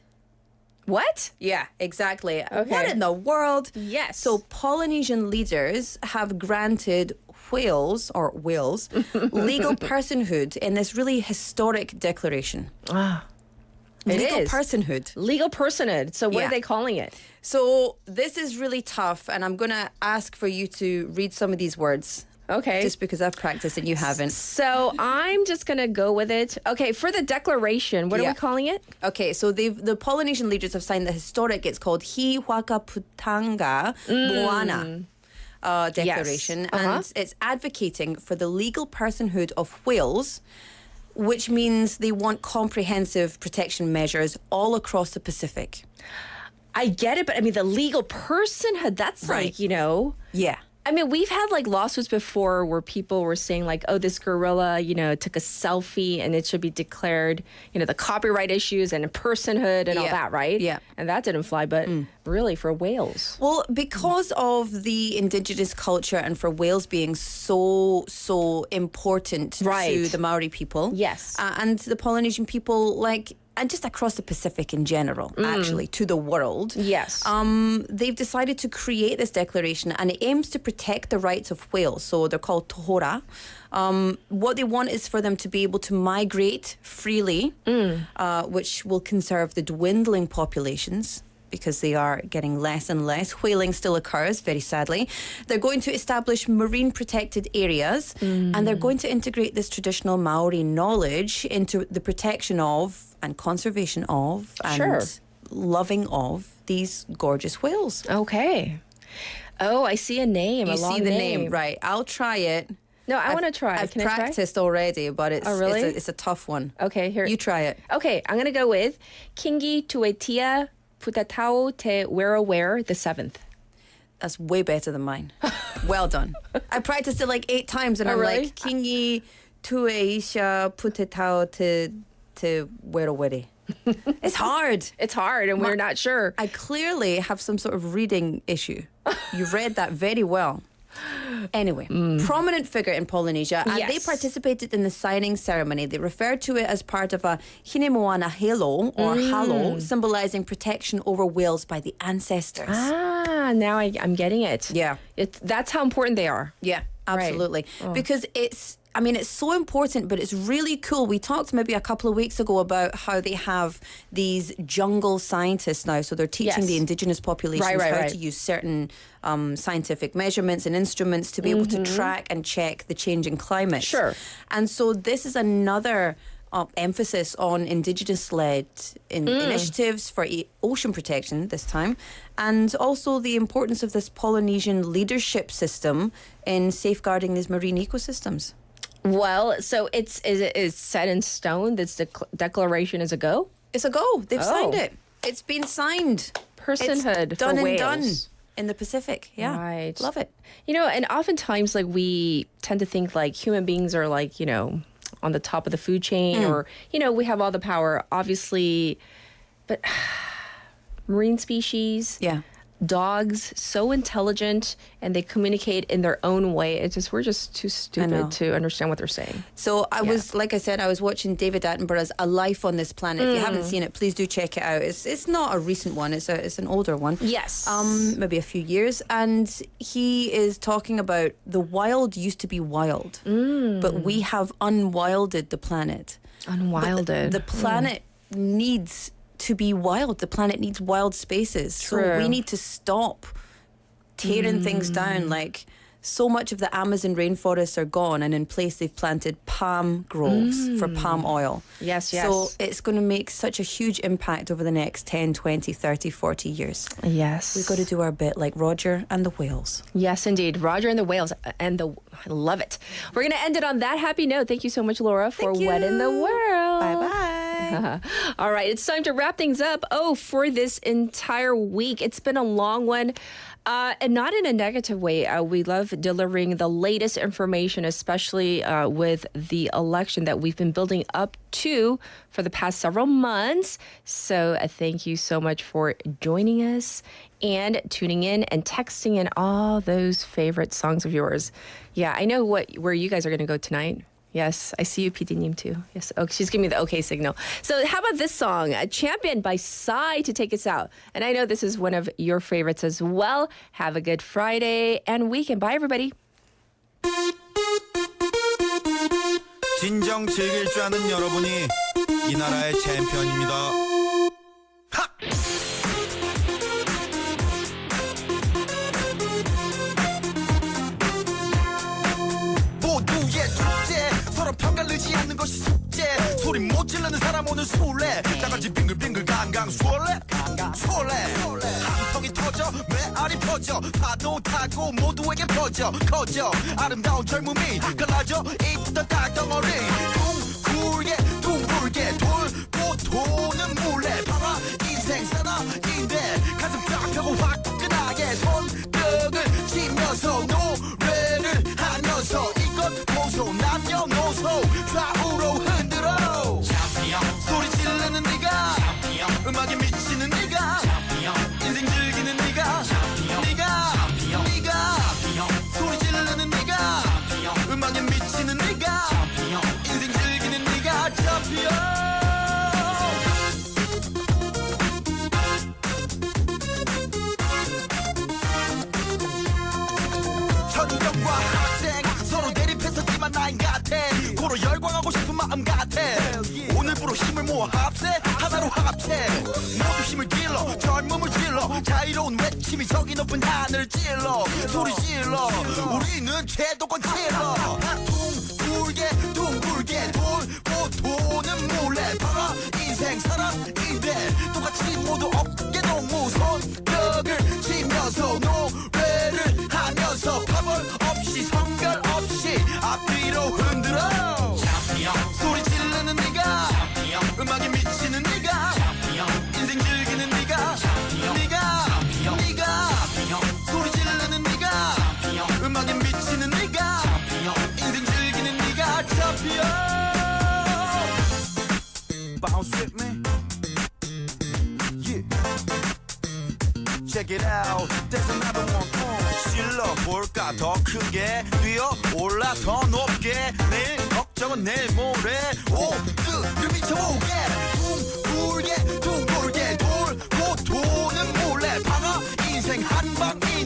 What? Yeah, exactly. Okay. What in the world? Yes. So Polynesian leaders have granted whales legal personhood in this really historic declaration. Legal personhood. Legal personhood. So what Yeah. are they calling it? So this is really tough, and I'm going to ask for you to read some of these words. Okay. Just because I've practiced and you haven't. So I'm just going to go with it. Okay, for the declaration, what are Yeah. we calling it? Okay, so the Polynesian leaders have signed the historic, it's called Hi Waka Putanga Moana Declaration. Yes. Uh-huh. And it's advocating for the legal personhood of whales, which means they want comprehensive protection measures all across the Pacific. I get it, but I mean, the legal personhood, that's Right. like, you know. Yeah. I mean, we've had like lawsuits before where people were saying like, oh, this gorilla, you know, took a selfie and it should be declared, you know, the copyright issues and personhood and all Yeah. that, right? Yeah. And that didn't fly, but really for whales. Well, because of the indigenous culture and for whales being so important to Right. the Maori people. Yes. And the Polynesian people, like, and just across the Pacific in general, actually, to the world. Yes. They've decided to create this declaration, and it aims to protect the rights of whales. So they're called tohora. What they want is for them to be able to migrate freely, which will conserve the dwindling populations, because they are getting less and less. Whaling still occurs, very sadly. They're going to establish marine protected areas, and they're going to integrate this traditional Maori knowledge into the protection of and conservation of and loving of these gorgeous whales. Okay. Oh, I see a name. You a long see the name. name, right? I'll try it. No, I want to try. I've Can I try? practiced already, but it's Oh, really? it's a tough one. Okay, here. You try it. Okay, I'm going to go with Kingi Tuetia Putatau Te Wera the 7th. That's way better than mine. Well done. I practiced it like 8 times, and Oh, I'm really? like, Kingi Tueisha Putetao te Wera. It's hard. It's hard, and we're not sure. I clearly have some sort of reading issue. You read that very well. Anyway, prominent figure in Polynesia, and they Yes. participated in the signing ceremony. They referred to it as part of a Hinemoana halo or halo, symbolizing protection over whales by the ancestors. Ah, now I'm getting it. Yeah. That's how important they are. Yeah, absolutely. Oh. Because it's so important, but it's really cool. We talked maybe a couple of weeks ago about how they have these jungle scientists now. So they're teaching Yes. the indigenous populations how right. to use certain scientific measurements and instruments to be able to track and check the changing climate. Sure. And so this is another emphasis on indigenous-led initiatives for ocean protection this time, and also the importance of this Polynesian leadership system in safeguarding these marine ecosystems. Well, so is it set in stone? This declaration is a go? It's a go. They've signed Oh. it. It's been signed. Personhood It's done for and whales. done in the Pacific. Yeah, Right. love it. You know, and oftentimes, like, we tend to think like human beings are like, you know, on the top of the food chain, or, you know, we have all the power, obviously, but marine species, dogs, so intelligent, and they communicate in their own way. It's just, we're just too stupid to understand what they're saying. So I was, like I said, I was watching David Attenborough's A Life on This Planet. If you haven't seen it, please do check it out. It's not a recent one. It's an older one. Yes. Maybe a few years. And he is talking about the wild used to be wild, but we have unwilded the planet. Unwilded. The planet needs to be wild. The planet needs wild spaces. So True. we need to stop tearing things down. Like, so much of the Amazon rainforests are gone, and in place they've planted palm groves for palm oil. Yes, yes. So it's going to make such a huge impact over the next 10, 20, 30, 40 years. Yes. We've got to do our bit, like Roger and the whales. Yes, indeed. Roger and the whales. I love it. We're going to end it on that happy note. Thank you so much, Laura, for What in the World. Bye-bye. All right, it's time to wrap things up. Oh, for this entire week. It's been a long one. And not in a negative way. We love delivering the latest information, especially with the election that we've been building up to for the past several months. So thank you so much for joining us and tuning in and texting in all those favorite songs of yours. Yeah, I know where you guys are going to go tonight. Yes, I see you, PD님, too. Yes, oh, she's giving me the okay signal. So how about this song, Champion by Psy, to take us out? And I know this is one of your favorites as well. Have a good Friday and weekend. Bye, everybody. 진정 즐길 줄 아는 여러분이 이 나라의 챔피언입니다. 평가를 의지 않는 것이 숙제 소리 못 지르는 사람 오늘 술래 나같이 빙글빙글 강강 수월래 함성이 터져 메아리 퍼져 파도 타고 모두에게 퍼져 커져 아름다운 젊음이 갈라져 입부터 닭덩어리 둥글게 돌고 도는 물레 봐봐 인생 사나인데 가슴 쫙 펴고 화끈하게 손뼉을 치면서 노래를 하면서 이것 보소 남녀노소 좌우로 흔들어 소리 지르는 네가 음악에 미치는 네가 인생 즐기는 네가 소리 지르는 네가 음악에 미치는 네가 인생 즐기는 네가 챔피언 전경과 학생 서로 대립해서 지만 나인 같아 고로 열광하고 싶은 마음 같아 오늘부로 힘을 모아 합세 하나로 합체 모두 힘을 길러 젊음을 질러 자유로운 외침이 저기 높은 하늘 찔러 소리 질러 우리는 최도권 찔러 둥글게 돌고 도는 물레 봐라 인생 사람인데 똑같이 모두 어깨 동무 손뼉을 치면서 노래를 하면서 파벌 없이 성별 없이 앞뒤로 흔들어 소리 지르는 네가 음악에 미치는 네가 인생 즐기는 네가 소리 지르는 네가 음악에 미치는 네가 인생 즐기는 네가 챔피언 Bounce with me Yeah Check it out There's another one 질러볼까 더 크게 뛰어올라 더 높게 내일 걱정은 내일 모레 오늘을 미쳐보게 둥글게 돌고 도는 몰래 방아 인생 한방이